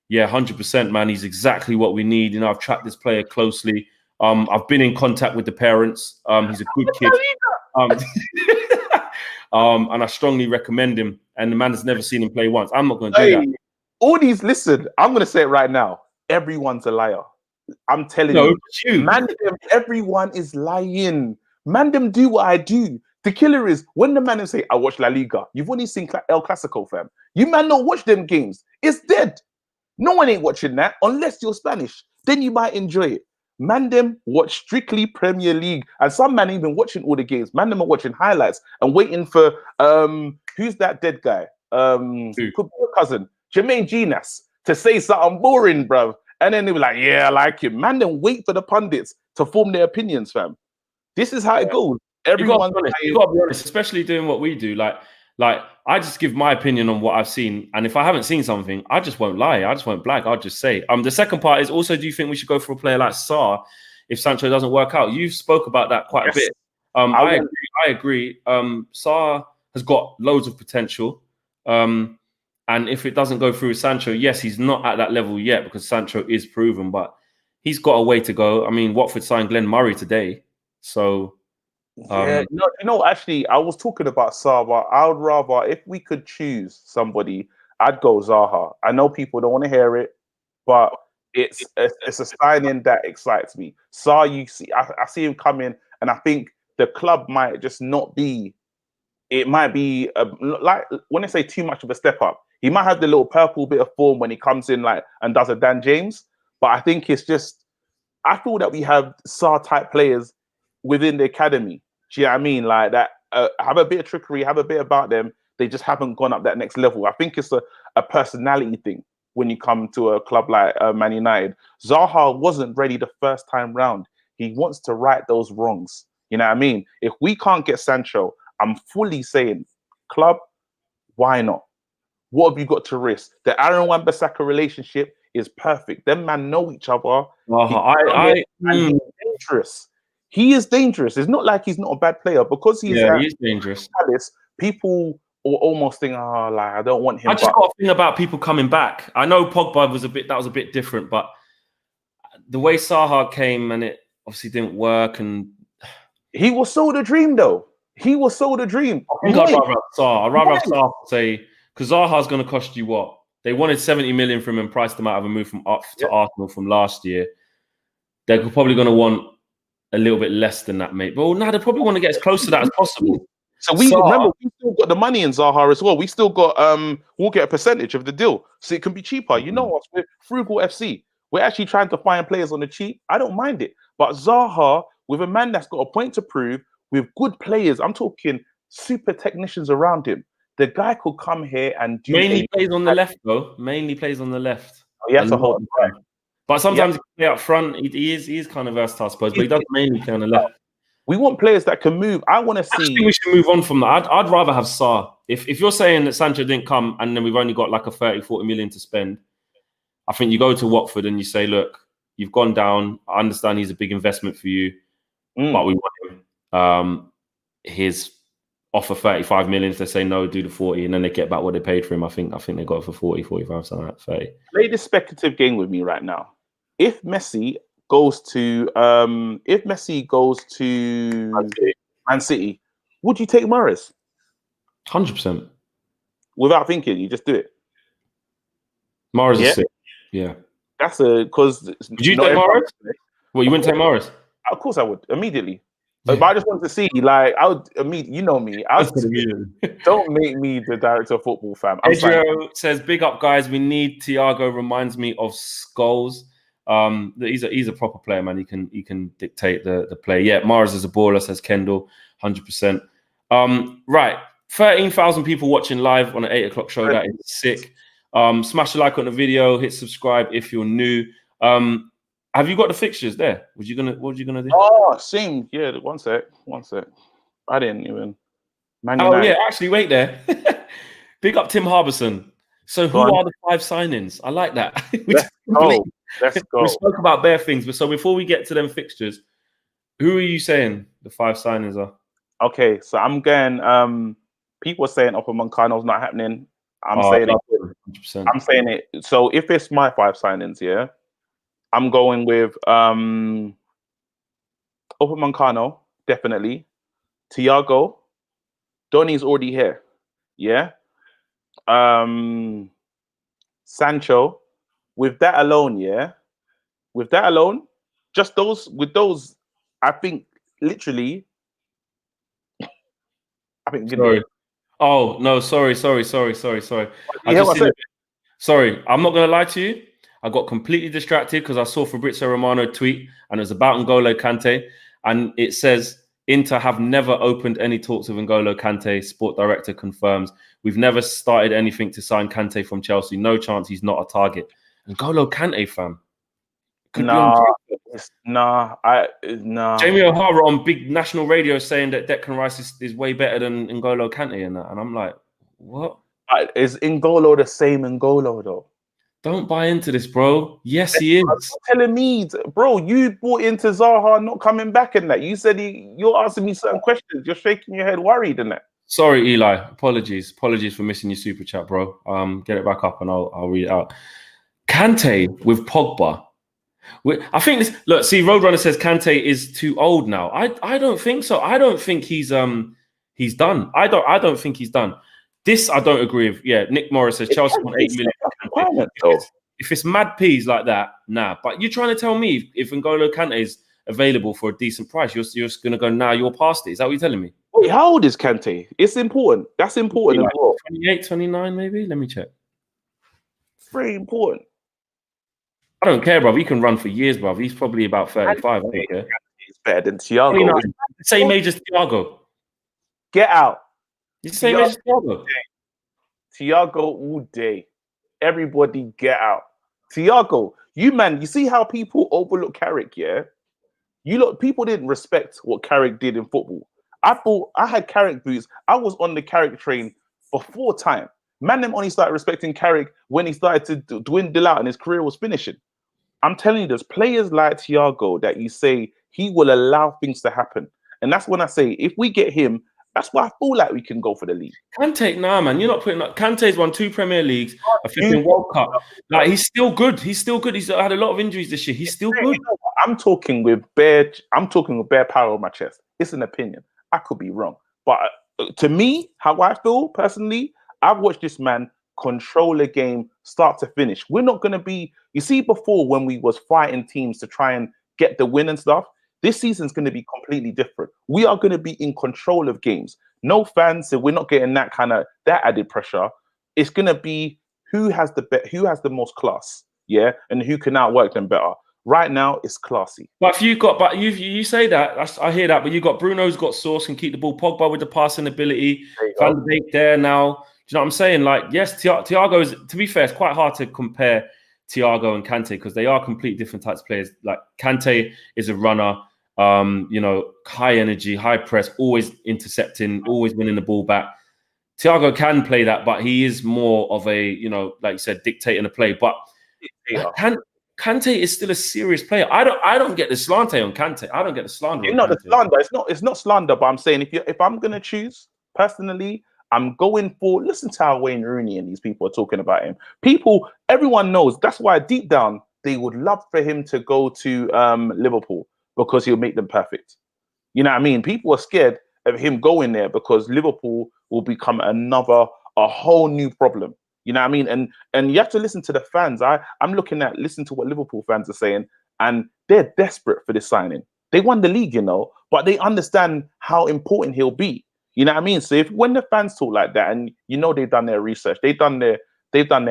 yeah, 100%, man, he's exactly what we need. You know, I've tracked this player closely. I've been in contact with the parents. He's a good kid. And I strongly recommend him. And the man has never seen him play once. I'm not going to do that. All these, listen, I'm going to say it right now. Everyone's a liar. I'm telling you. Man, everyone is lying. Man, them do what I do. The killer is when the man say, I watch La Liga. You've only seen El Clasico, fam. You man don't watch them games. It's dead. No one ain't watching that unless you're Spanish. Then you might enjoy it. Man, them watch strictly Premier League. And some man even watching all the games. Man, them are watching highlights and waiting for, who's that dead guy? Cousin, Jermaine Genius, to say something boring, bruv. And then they were like, yeah, I like him. Man, then wait for the pundits to form their opinions, fam. This is how it goes. Everyone, you got to be honest, especially doing what we do. Like I just give my opinion on what I've seen, and if I haven't seen something, I just won't lie. I just won't blag. I'll just say. The second part is also, do you think we should go for a player like Sarr if Sancho doesn't work out? You spoke about that quite a bit. I agree. Sarr has got loads of potential, and if it doesn't go through with Sancho, yes, he's not at that level yet because Sancho is proven, but he's got a way to go. I mean, Watford signed Glenn Murray today, so. Actually, I was talking about Sarr, but I would rather, if we could choose somebody, I'd go Zaha. I know people don't want to hear it, but it's a signing that excites me. Sarr, you see, I see him coming, and I think the club might just not be. It might be like when I say too much of a step up. He might have the little purple bit of form when he comes in, like, and does a Dan James, but I think it's just. I feel that we have Sarr type players within the academy. Do you know what I mean? Like that, have a bit of trickery, have a bit about them. They just haven't gone up that next level. I think it's a personality thing. when you come to a club like Man United. Zaha wasn't ready the first time round. He wants to right those wrongs. You know what I mean? If we can't get Sancho, I'm fully saying, club, why not? What have you got to risk? The Aaron Wan-Bissaka relationship is perfect. Them man know each other. And he's dangerous. He is dangerous. It's not like he's not a bad player because he's he's dangerous. Palace, people will almost think, oh, like I don't want him. I just got a thing about people coming back. I know Pogba was a bit different, but the way Zaha came and it obviously didn't work, and he was sold a dream though. He was sold a dream. I think I'd rather have Zaha. I'd rather have Zaha say, because Zaha's going to cost you what? They wanted 70 million from him and priced him out of a move from to Arsenal from last year. They're probably going to want a little bit less than that, mate. But they probably want to get as close to that as possible. So remember, we still got the money in Zaha as well. We still got we'll get a percentage of the deal, so it can be cheaper. You know us, we're Frugal FC. We're actually trying to find players on the cheap. I don't mind it, but Zaha with a man that's got a point to prove, with good players, I'm talking super technicians around him. The guy could come here and do mainly plays on the left, though. Mainly plays on the left. He has to hold right. But sometimes he can play up front. He is kind of versatile, I suppose, but he does mainly play on the left. We want players that can move. I want to see. I think we should move on from that. I'd rather have Sarr. If you're saying that Sancho didn't come and then we've only got like a 30, 40 million to spend, I think you go to Watford and you say, look, you've gone down. I understand he's a big investment for you, but we want him. His offer 35 million. If they say no, do the 40, and then they get back what they paid for him. I think they got it for 40, 45, something like that. 30. Play this speculative game with me right now. If Messi goes to Man City, would you take Morris? 100%. Without thinking, you just do it. Morris is sick. Yeah. That's because. Would you take Morris? Well, you wouldn't take Morris? Of course I would, immediately. But I just want to see, like, I would immediately, you know me. Don't make me the director of football, fam. Adrio says, big up, guys. We need Thiago. Reminds me of Scholes. He's a proper player, man. He can dictate the play. Yeah, Mars is a baller, says Kendall, 100%. Right, 13,000 people watching live on an 8 o'clock show. That is sick. Smash a like on the video, hit subscribe if you're new. Have you got the fixtures there? What were you gonna do? Oh, same. Yeah, one sec. I didn't even. Yeah, actually, wait there. Big up Tim Harbison. So who are the 5 signings? I like that. Let's go. We spoke about bare things, but so before we get to them fixtures, who are you saying the 5 signings are? Okay, so I'm going. People are saying Upamecano's not happening. I'm saying it. 100%. I'm saying it. So if it's my 5 signings, yeah, I'm going with Upamecano, definitely. Thiago. Donny's already here. Yeah. Sancho. With that alone, just with those, I think literally. Sorry. Oh no! Sorry. Sorry, I'm not gonna lie to you. I got completely distracted because I saw Fabrizio Romano tweet and it was about N'Golo Kante, and it says Inter have never opened any talks with N'Golo Kante. Sport director confirms we've never started anything to sign Kante from Chelsea. No chance he's not a target. N'Golo Kante, fam. Nah. Jamie O'Hara on big national radio saying that Declan Rice is way better than N'Golo Kante and that, and I'm like, what? Is N'Golo the same N'Golo though? Don't buy into this, bro. Yes, he is. You're telling me, bro, you bought into Zaha not coming back in that. You said you're asking me certain questions. You're shaking your head worried in that. Sorry, Eli. Apologies for missing your super chat, bro. Get it back up and I'll read it out. Kante with Pogba. I think this. Look, see, Roadrunner says Kante is too old now. I don't think so. I don't think he's done. I don't think he's done. This I don't agree with. Yeah, Nick Morris says Chelsea want 8 million. If it's mad peas like that, nah. But you're trying to tell me if N'Golo Kante is available for a decent price, you're just going to go, nah, you're past it. Is that what you're telling me? Wait, how old is Kante? It's important. That's important as well. 28, 29 maybe? Let me check. Very important. I don't care, bro. He can run for years, bro. He's probably about 35. I don't care. He's better than Thiago. Same age as Thiago. Get out. He's the same age as Thiago. Thiago all day. Everybody get out. Thiago, you see how people overlook Carrick, yeah? People didn't respect what Carrick did in football. I thought I had Carrick boots. I was on the Carrick train before time. Man, them only started respecting Carrick when he started to dwindle out and his career was finishing. I'm telling you, there's players like Thiago that you say he will allow things to happen. And that's when I say, if we get him, that's why I feel like we can go for the league. Kante, nah, man, you're not putting up. Kante's won 2 Premier Leagues, a flipping World Cup. Like, he's still good. He's still good. He's had a lot of injuries this year. He's still good. I'm talking with bare power on my chest. It's an opinion. I could be wrong. But to me, how I feel personally, I've watched this man control a game start to finish. We're not going to be, you see, before when we was fighting teams to try and get the win and stuff, this season's going to be completely different. We are going to be in control of games. No fans, so we're not getting that added pressure. It's going to be who has the most class, yeah, and who can outwork them better. Right now, it's classy. But you say that, I hear that, but you got Bruno's got sauce and keep the ball. Pogba with the passing ability. Van de Beek there now. Do you know what I'm saying? Like, yes, Thiago is, to be fair, it's quite hard to compare Thiago and Kante because they are completely different types of players. Like, Kante is a runner, high energy, high press, always intercepting, always winning the ball back. Thiago can play that, but he is more of a, like you said, dictating the play. But Kante is still a serious player. I don't get the slander on Kante. I don't get the slander. The slander. It's not slander, but I'm saying if I'm gonna choose personally, I'm going for, listen to how Wayne Rooney and these people are talking about him. Everyone knows. That's why deep down, they would love for him to go to Liverpool because he'll make them perfect. You know what I mean? People are scared of him going there because Liverpool will become a whole new problem. You know what I mean? And you have to listen to the fans. I'm listen to what Liverpool fans are saying, and they're desperate for this signing. They won the league, but they understand how important he'll be. You know what I mean? So when the fans talk like that, and they've done their research, they've done their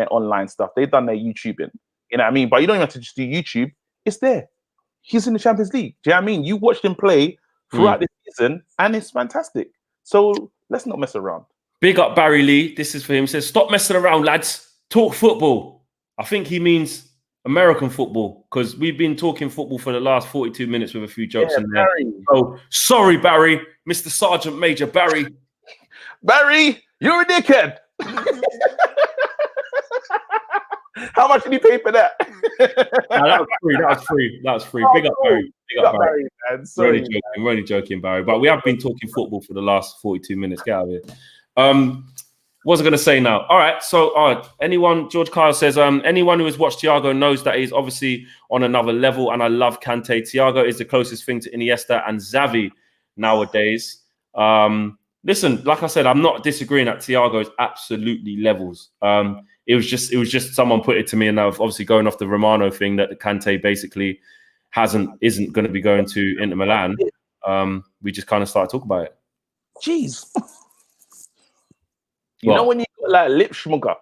online stuff, they've done their YouTubing. You know what I mean? But you don't even have to just do YouTube. It's there. He's in the Champions League. Do you know what I mean? You watched him play throughout the season, and it's fantastic. So let's not mess around. Big up Barry Lee. This is for him. He says, stop messing around, lads. Talk football. I think he means American football because we've been talking football for the last 42 minutes with a few jokes in there. Oh, sorry, Barry. Mr. Sergeant Major Barry. Barry, you're a dickhead. How much did he pay for that? That was free. Big up Barry. Big up Barry, man. Sorry, we're only joking, Barry. But we have been talking football for the last 42 minutes. Get out of here. What was I going to say now? All right. So, George Kyle says, anyone who has watched Thiago knows that he's obviously on another level, and I love Kante. Thiago is the closest thing to Iniesta and Xavi nowadays. Listen, like I said, I'm not disagreeing that Thiago is absolutely levels. It was just someone put it to me, and I've obviously going off the Romano thing that the Kante basically isn't going to be going to Inter Milan. We just kind of started talking about it. Jeez. You know when you got like lip schmugger?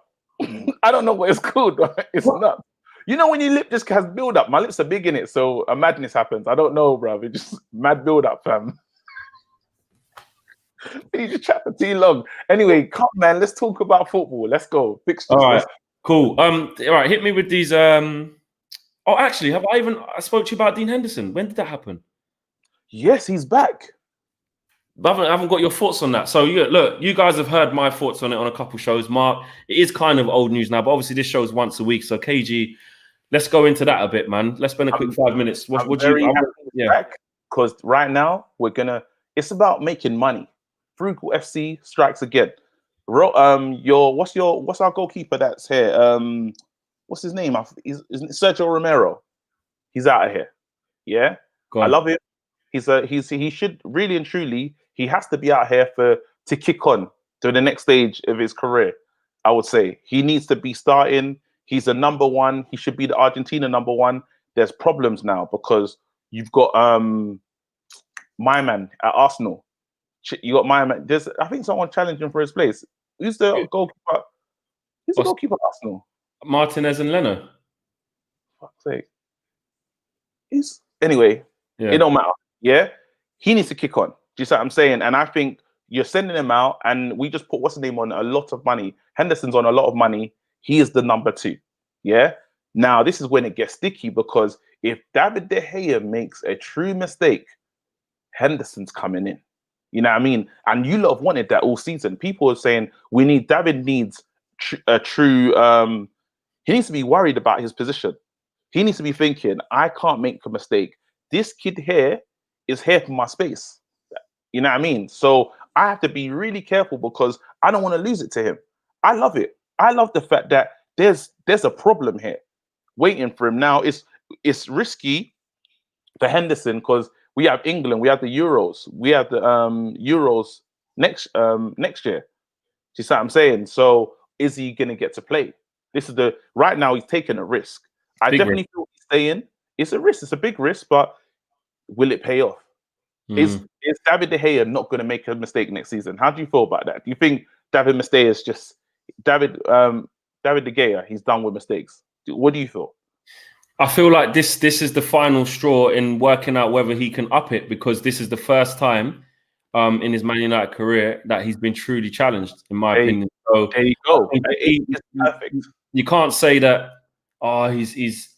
I don't know what it's called. It's not. You know when your lip just has build up? My lips are big in it, so a madness happens. I don't know, bro. It's just mad build up, fam. You just chat for too long. Anyway, come man, let's talk about football. Let's go. Fixtures. All right, cool. All right, hit me with these. Oh, actually, I spoke to you about Dean Henderson. When did that happen? Yes, he's back. I haven't got your thoughts on that. So, look, you guys have heard my thoughts on it on a couple shows. Mark, it is kind of old news now, but obviously this show's once a week. So, KG, let's go into that a bit, man. Let's spend a quick 5 minutes. Because right now it's about making money. Frugal FC strikes again. What's our goalkeeper that's here? What's his name? Isn't it Sergio Romero? He's out of here. Yeah, I love him. He should really and truly. He has to be out here to kick on to the next stage of his career. I would say he needs to be starting. He's a number one. He should be the Argentina number one. There's problems now because you've got my man at Arsenal. You got my man. I think someone challenging for his place. Who's the goalkeeper? Who's the goalkeeper at Arsenal? Martinez and Leno. Fuck's sake. Anyway, it don't matter. Yeah, he needs to kick on. Do you see what I'm saying? And I think you're sending him out, and we just put what's the name on a lot of money. Henderson's on a lot of money. he is the number 2. Yeah. Now this is when it gets sticky, because if David De Gea makes a true mistake, Henderson's coming in. You know what I mean? And you lot have wanted that all season. People are saying David needs a true. He needs to be worried about his position. He needs to be thinking, I can't make a mistake. This kid here is here for my space. You know what I mean? So I have to be really careful, because I don't want to lose it to him. I love it. I love the fact that there's a problem here waiting for him. Now it's risky for Henderson, because we have England, we have the Euros, we have the Euros next year. Do you see what I'm saying? So is he gonna get to play? This is right now he's taking a risk. I definitely feel he's staying. It's a risk, it's a big risk, but will it pay off? Is David De Gea not gonna make a mistake next season? How do you feel about that? Do you think David De Gea, he's done with mistakes? What do you feel? I feel like this is the final straw in working out whether he can up it, because this is the first time in his Man United career that he's been truly challenged, in my opinion. So there you go. It's perfect. You can't say that. Oh, he's.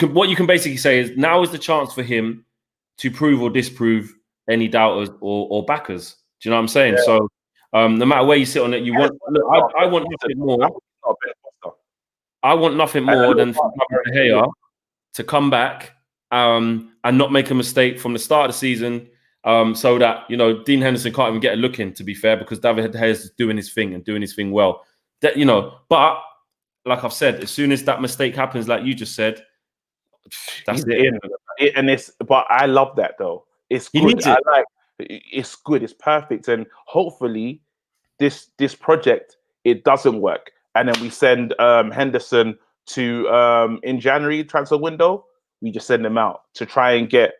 What you can basically say is now is the chance for him to prove or disprove any doubters or backers. Do you know what I'm saying? Yeah. So no matter where you sit on it, you want. Look, I want nothing more. I want nothing more than for De Gea to come back and not make a mistake from the start of the season, so that Dean Henderson can't even get a look in. To be fair, because David De Gea is doing his thing and doing his thing well. That but like I've said, as soon as that mistake happens, like you just said, that's it. But I love that though. It's good. It's good. It's perfect, and hopefully, this project it doesn't work. And then we send Henderson to in January transfer window. We just send him out to try and get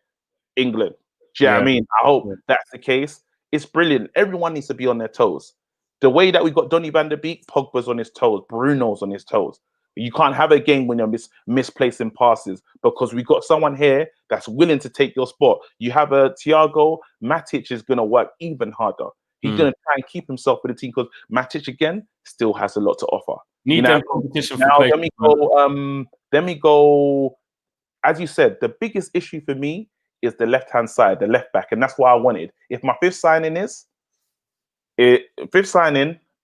England. Do you know what I mean? I hope that's the case. It's brilliant. Everyone needs to be on their toes. The way that we got Donny van der Beek, Pogba's on his toes, Bruno's on his toes. You can't have a game when you're misplacing passes, because we got someone here that's willing to take your spot. You have a Thiago, Matic is going to work even harder. He's going to try and keep himself with the team, because Matic again still has a lot to offer. Need them competition now, let me go. As you said, the biggest issue for me is the left-hand side, the left back, and that's what I wanted. If my fifth signing,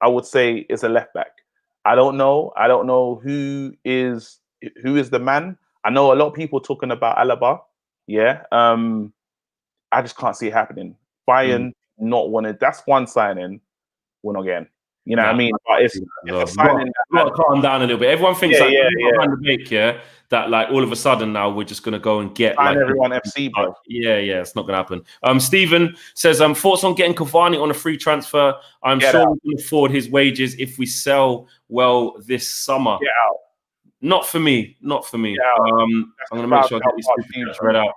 I would say is a left back. I don't know who is the man. I know a lot of people talking about Alaba. Yeah. I just can't see it happening. Bayern not wanted. That's one signing we're not getting. You know what I mean? But it's a signing. Got to calm down a little bit. Everyone thinks that like all of a sudden now we're just gonna go and get like everyone FC, bro. Yeah, it's not gonna happen. Stephen says, thoughts on getting Cavani on a free transfer. I'm sure we can afford his wages if we sell well this summer. Get out. Not for me. I'm gonna make sure I get these two read out.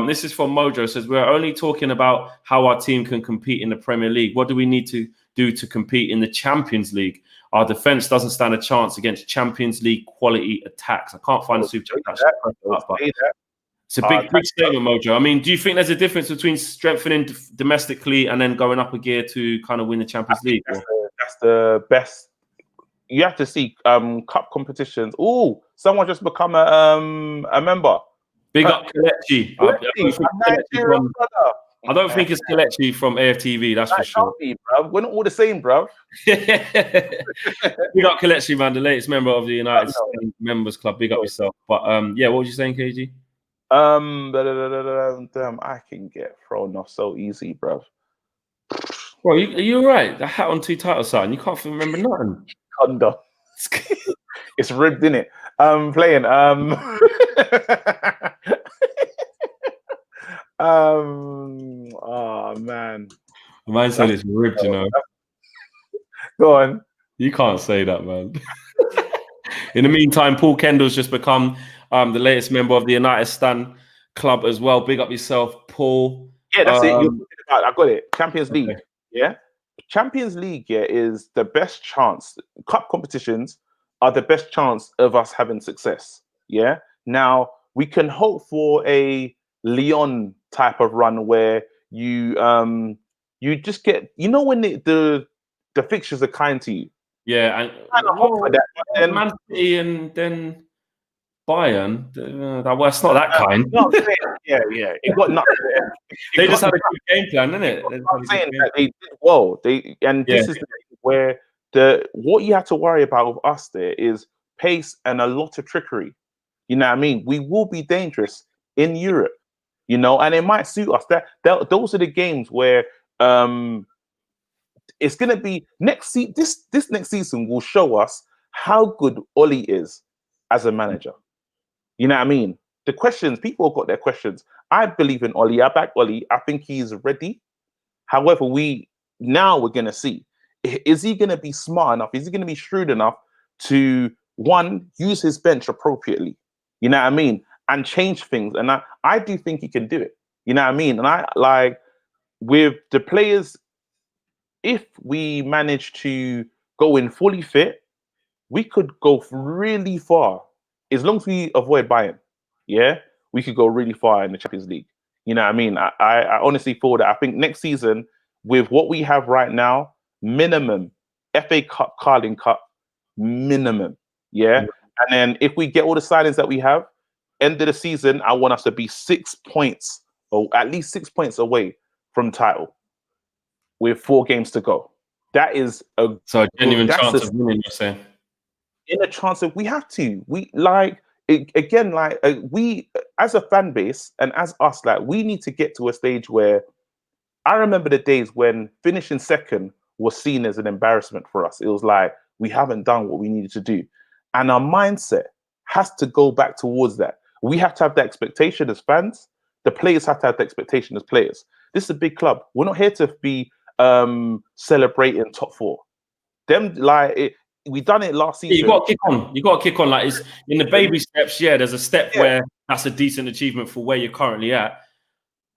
This is from Mojo. Says we're only talking about how our team can compete in the Premier League. What do we need to do to compete in the Champions League? Our defense doesn't stand a chance against Champions League quality attacks. I can't find the super chat. It's a big statement, Mojo. I mean, do you think there's a difference between strengthening domestically and then going up a gear to kind of win the Champions League? That's the best. You have to see cup competitions. Oh, someone just become a member. Big up Kelechi. I don't think it's Kelechi from AFTV, that's for sure. Bro. We're not all the same, bro. Big up Kelechi, man, the latest member of the United States Members Club. Big up yourself. But what was you saying, KG? I can get thrown off so easy, bro. Bro, are you all right? The hat on 2 titles, son. You can't remember nothing. Conda. It's ribbed, isn't it? Playing. Oh man. Man said it's ribbed, you know. Go on. You can't say that, man. In the meantime, Paul Kendall's just become the latest member of the United Stan Club as well. Big up yourself, Paul. Yeah, that's it. I got it. Champions League. Okay. Yeah. Champions League, is the best chance. Cup competitions are the best chance of us having success. Yeah. Now we can hope for a Lyon type of run where you just get, when the fixtures are kind to you, Yeah, and kind of hope for that. But then, Man City and then Bayern, it's not that kind. no, I'm saying, yeah, it got nuts. They just had a good game plan, didn't it? I'm saying that they did well. This is the thing where what you have to worry about with us there is pace and a lot of trickery. You know what I mean? We will be dangerous in Europe, you know, and it might suit us. Those are the games where it's gonna be this next season will show us how good Oli is as a manager. You know what I mean? The questions, people have got their questions. I believe in Oli. I back Oli. I think he's ready. However, we're going to see. Is he going to be smart enough? Is he going to be shrewd enough to, one, use his bench appropriately? You know what I mean? And change things. And I do think he can do it. You know what I mean? And I like, with the players, if we manage to go in fully fit, we could go really far. As long as we avoid Bayern, yeah, we could go really far in the Champions League. You know what I mean? I honestly feel that. I think next season, with what we have right now, minimum FA Cup, Carling Cup, minimum, yeah. And then if we get all the signings that we have, end of the season, I want us to be 6 points, or at least 6 points away from title, with 4 games to go. That is a genuine chance of winning. You're saying? In a chance of we have to. We like again, like we as a fan base and as us, like we need to get to a stage where I remember the days when finishing second was seen as an embarrassment for us. It was like we haven't done what we needed to do, and our mindset has to go back towards that. We have to have that expectation as fans. The players have to have the expectation as players. This is a big club. We're not here to be celebrating top 4. Them like we done it last season. You got to kick on. You got to kick on. Like it's in the baby steps. Yeah, there's a step where that's a decent achievement for where you're currently at,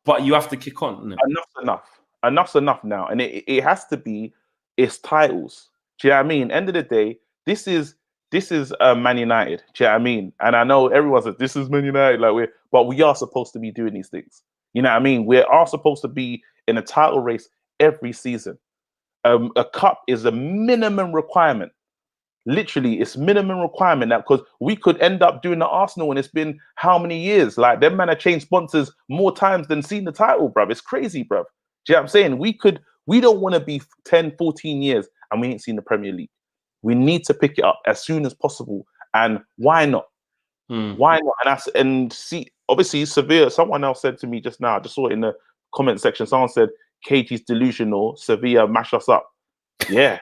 but you have to kick on. Isn't it? Enough's enough. Enough's enough now, and it has to be. It's titles. Do you know what I mean? End of the day, this is Man United. Do you know what I mean? And I know everyone says this is Man United, but we are supposed to be doing these things. You know what I mean? We are supposed to be in a title race every season. A cup is a minimum requirement. Literally, it's minimum requirement now, because we could end up doing the Arsenal, and it's been how many years? Like, them man have changed sponsors more times than seen the title, bruv. It's crazy, bruv. Do you know what I'm saying? We don't want to be 10, 14 years and we ain't seen the Premier League. We need to pick it up as soon as possible. And why not? Why not? And see, obviously, Sevilla, someone else said to me just now, I just saw it in the comment section, someone said, KG's delusional, Sevilla mash us up. Yeah.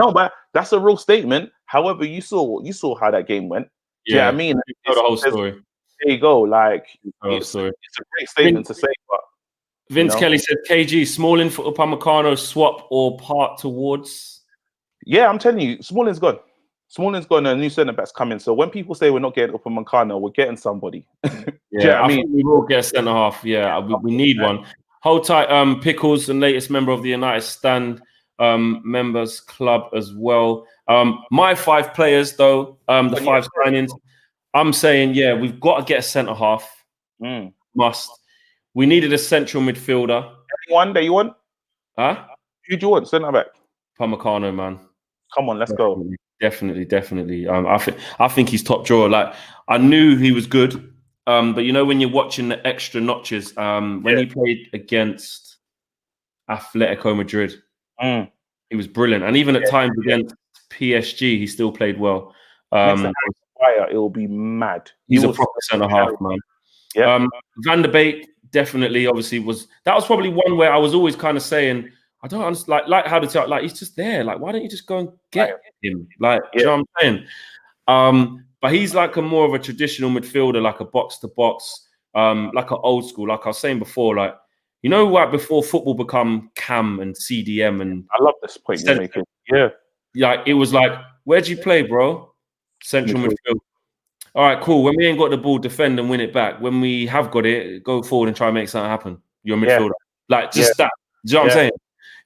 But that's a real statement. However, you saw how that game went. Yeah, I mean, you know the whole story. There you go. Like, it's a great statement to say. But Vince Kelly said, "KG Smalling for Upamecano swap or part towards." Yeah, I'm telling you, Smalling's gone. Smalling's gone. A new centre back's coming. So when people say we're not getting Upamecano, we're getting somebody. Yeah, I think we will get a centre half. Yeah, we need one. Hold tight, Pickles, the latest member of the United Stand members club as well. My 5 players, though, the 5 signings, I'm saying, yeah, we've got to get a centre half. Must. We needed a central midfielder. Anyone that you want? Huh? Who do you want? Centre back. Upamecano, man. Come on, let's go. Definitely. I think he's top drawer. Like, I knew he was good, but you know when you're watching the extra notches, when he played against Atletico Madrid, he was brilliant, and even at times against PSG, he still played well. It will be mad. He's a proper centre half, man. Yeah. Van der Beek definitely, obviously, was probably one where I was always kind of saying, I don't understand, like how to tell, like, he's just there. Like, why don't you just go and get him? Like, you know what I'm saying? But he's like more of a traditional midfielder, like a box to box, like an old school. Like I was saying before, like, you know, like before football become CAM and CDM, and I love this point you're making. Yeah, like it was like, where do you play, bro? Central midfield. All right, cool. When we ain't got the ball, defend and win it back. When we have got it, go forward and try and make something happen. You're a midfielder. Like, just that. Do you know what I'm saying?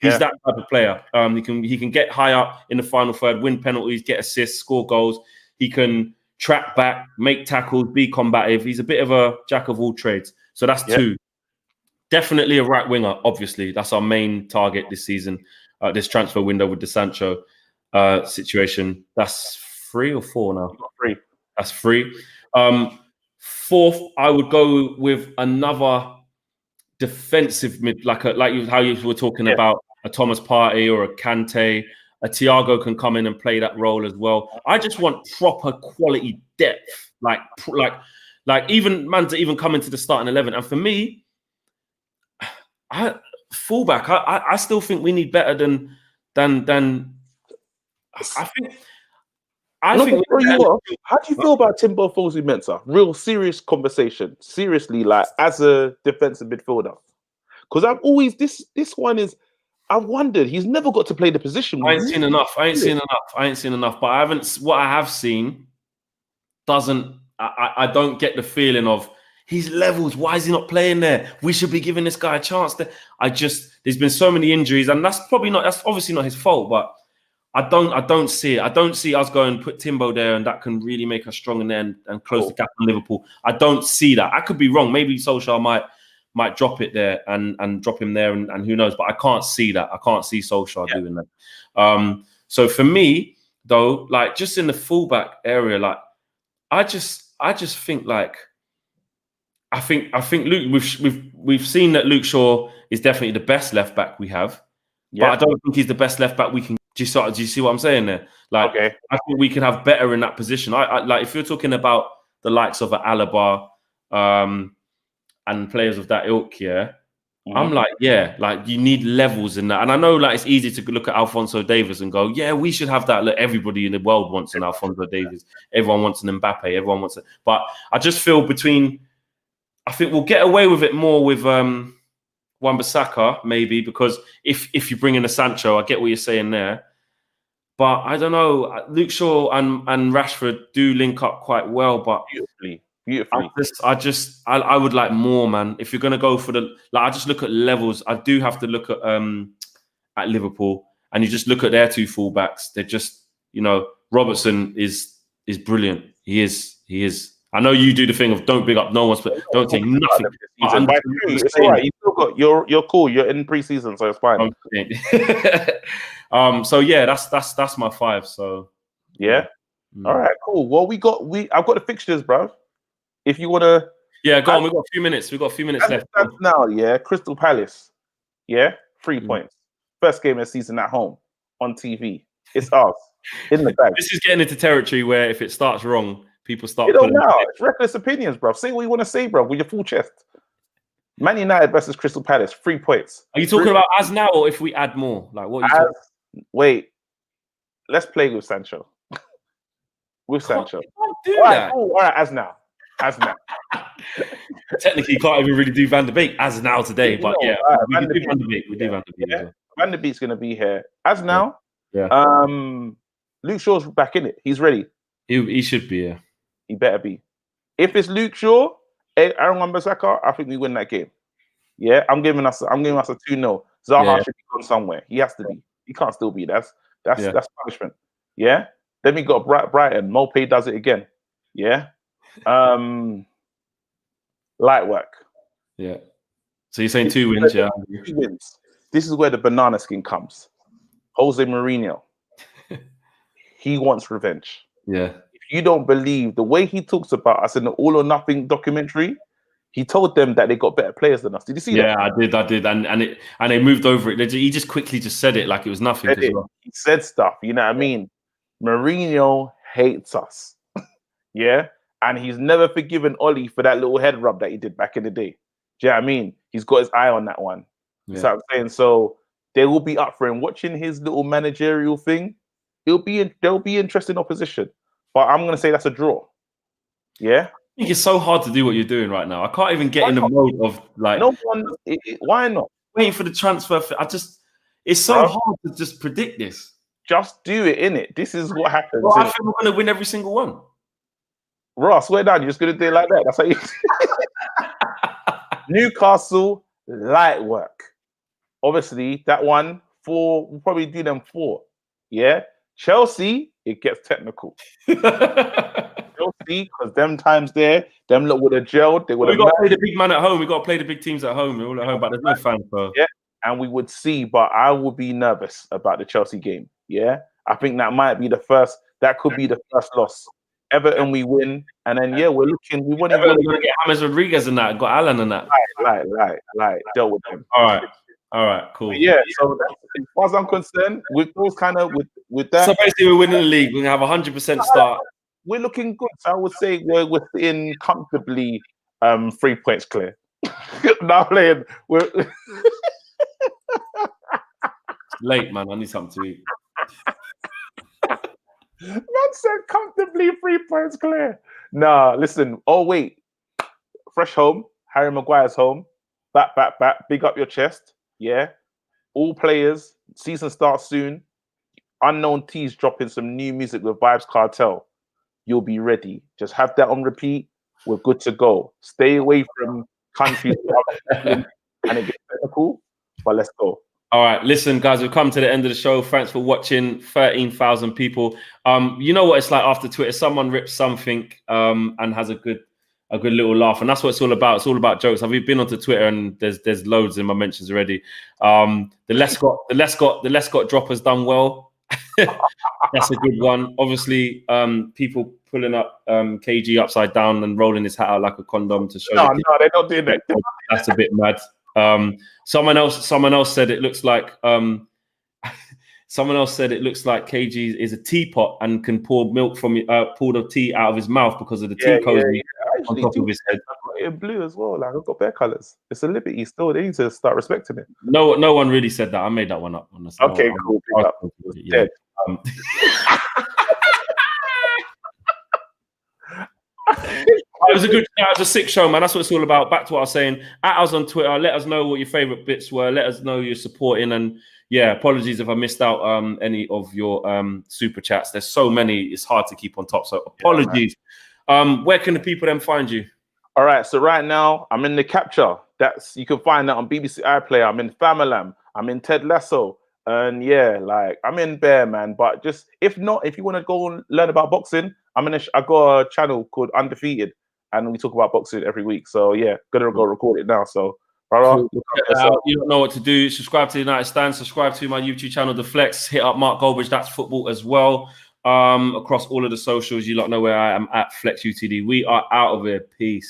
He's that type of player. He can get high up in the final third, win penalties, get assists, score goals. He can track back, make tackles, be combative. He's a bit of a jack of all trades. So that's 2. Definitely a right winger, obviously. That's our main target this season. this transfer window with the Sancho situation. That's 3 or 4 now. Three. That's 3. Fourth, I would go with another defensive mid, how you were talking about a Thomas Partey or a Kante. A Thiago can come in and play that role as well. I just want proper quality depth, like even man to even come into the starting 11. And for me, fullback, I still think we need better than I think. How do you feel about Timber Fosu-Mensah? Real serious conversation. Seriously, like as a defensive midfielder. Because I've always this one is I've wondered, he's never got to play the position. I ain't seen enough. But what I have seen doesn't I don't get the feeling of his levels. Why is he not playing there? We should be giving this guy a chance. There's been so many injuries, and that's obviously not his fault, but I don't see it. I don't see us going put Timbo there, and that can really make us strong and close the gap on Liverpool. I don't see that. I could be wrong. Maybe Solskjaer might drop it there and drop him there, and who knows? But I can't see that. I can't see Solskjaer doing that. So for me, though, like just in the fullback area, like I just think like I think Luke. We've seen that Luke Shaw is definitely the best left back we have, but I don't think he's the best left back we can. Do you see what I'm saying there? Like, I think we can have better in that position. I like if you're talking about the likes of Alaba and players of that ilk, I'm like, like you need levels in that. And I know like it's easy to look at Alphonso Davies and go, yeah, we should have that. Look, everybody in the world wants an Alphonso Davies. Everyone wants an Mbappe. Everyone wants it. But I just feel I think we'll get away with it more with Wan-Bissaka, maybe, because if you bring in a Sancho, I get what you're saying there. But I don't know. Luke Shaw and Rashford do link up quite well, but beautifully. I would like more, man. If you're gonna go for I just look at levels. I do have to look at Liverpool, and you just look at their 2 fullbacks. They're just, Robertson is brilliant. He is. I know you do the thing of don't big up no one's, but don't take nothing. It's all right. You still got you're cool. You're in pre-season, so it's fine. So yeah, that's my 5. So yeah. All right, cool. Well, I've got the fixtures, bro. If you wanna, go on. We've got a few minutes. Left. Now, Crystal Palace, 3 points. First game of the season at home on TV. It's us in the bag. This is getting into territory where if it starts wrong, people start. You don't know. It's reckless opinions, bro. Say what you want to say, bro, with your full chest. Man United versus Crystal Palace, 3 points. Are you talking about as now, or if we add more? Like what? Wait, let's play with Sancho. With Sancho. You can't do that. All right, as now. Technically, you can't even really do Van de Beek as now today, but we can do Van de Beek. We do Van de Beek. Van de Beek's going to be here as now. Yeah. Luke Shaw's back in it. He's ready. He should be. Yeah. He better be. If it's Luke Shaw, Aaron Wan-Bissaka, I think we win that game. Yeah, I'm giving us a 2-0. Zaha should be gone somewhere. He has to be. He can't still be. That's punishment. Yeah. Then we got Brighton. Mopé does it again. Yeah. Light work. Yeah. So you're saying 2 wins, 2 wins. This is where the banana skin comes. Jose Mourinho. He wants revenge. Yeah. If you don't believe the way he talks about us in the All or Nothing documentary, he told them that they got better players than us. Did you see that? Yeah, I did. And they moved over it. He just quickly just said it like it was nothing. He said stuff, you know what I mean? Mourinho hates us. Yeah. And he's never forgiven Oli for that little head rub that he did back in the day. Do you know what I mean? He's got his eye on that one. Yeah. So I'm saying, so they will be up for him. Watching his little managerial thing, there'll be interesting opposition. But I'm going to say that's a draw. Yeah? I think it's so hard to do what you're doing right now. I can't even get in the mode of like... No one... why not? Waiting for the transfer... It's so hard to just predict this. Just do it, innit? This is what happens. Well, I think we're going to win every single one. Ross, swear down, you're just going to do it like that. That's how you... Newcastle, light work. Obviously, that one, 4, we'll probably do them 4. Yeah? Chelsea, it gets technical. Chelsea, because them times there, them look with a gel. We got to play the big man at home. We got to play the big teams at home. We're all at home, but there's no fans. So. Yeah. and we would see. But I would be nervous about the Chelsea game. Yeah, I think that might be the first. That could be the first loss. Everton, we win, and then we're looking. We want to get James Rodriguez and that. Got Alan and that. Like dealt with them. All right, cool. Yeah, so that's, as far as I'm concerned, with those kind of with that. So basically, we're winning the league. We're gonna have 100% start. We're looking good. So I would say we're in comfortably 3 points clear. Now playing, we're late, man. I need something to eat. Man said comfortably 3 points clear. Nah, listen. Oh wait, fresh home. Harry Maguire's home. Back. Big up your chest. Yeah. All players. Season starts soon. Unknown T's dropping some new music with Vibes Cartel. You'll be ready. Just have that on repeat. We're good to go. Stay away from countries and it gets technical. But let's go. All right, listen, guys, we've come to the end of the show. Thanks for watching. 13,000 people. You know what it's like after Twitter. Someone rips something and has a good little laugh, and that's what it's all about. It's all about jokes. I've been onto Twitter, and there's loads in my mentions already. The Lescott drop has done well. That's a good one. Obviously, people pulling up KG upside down and rolling his hat out like a condom to show. No, they're not doing that. That's a bit mad. Someone else said it looks like KG is a teapot and can pour milk from pour the tea out of his mouth because of the tea cozy on top of his head. In blue as well. Like I've got bare colours. It's a liberty still. They need to start respecting it. No one really said that. I made that one up. Okay, cool. Yeah. It was a sick show, man. That's what it's all about. Back to what I was saying. At us on Twitter. Let us know what your favourite bits were. Let us know you're supporting. And yeah, apologies if I missed out any of your super chats. There's so many. It's hard to keep on top. So apologies. Where can the people then find you? All right. So right now I'm in the capture. You can find that on BBC iPlayer. I'm in Famalam. I'm in Ted Lasso. And yeah, like I'm in Bear, man. But just if you want to go and learn about boxing, I got a channel called Undefeated, and we talk about boxing every week. So yeah, gonna go record it now. So you don't know what to do. Subscribe to the United Stand. Subscribe to my YouTube channel, The Flex. Hit up Mark Goldbridge. That's football as well. Across all of the socials, you lot know where I am at Flex UTD. We are out of here. Peace.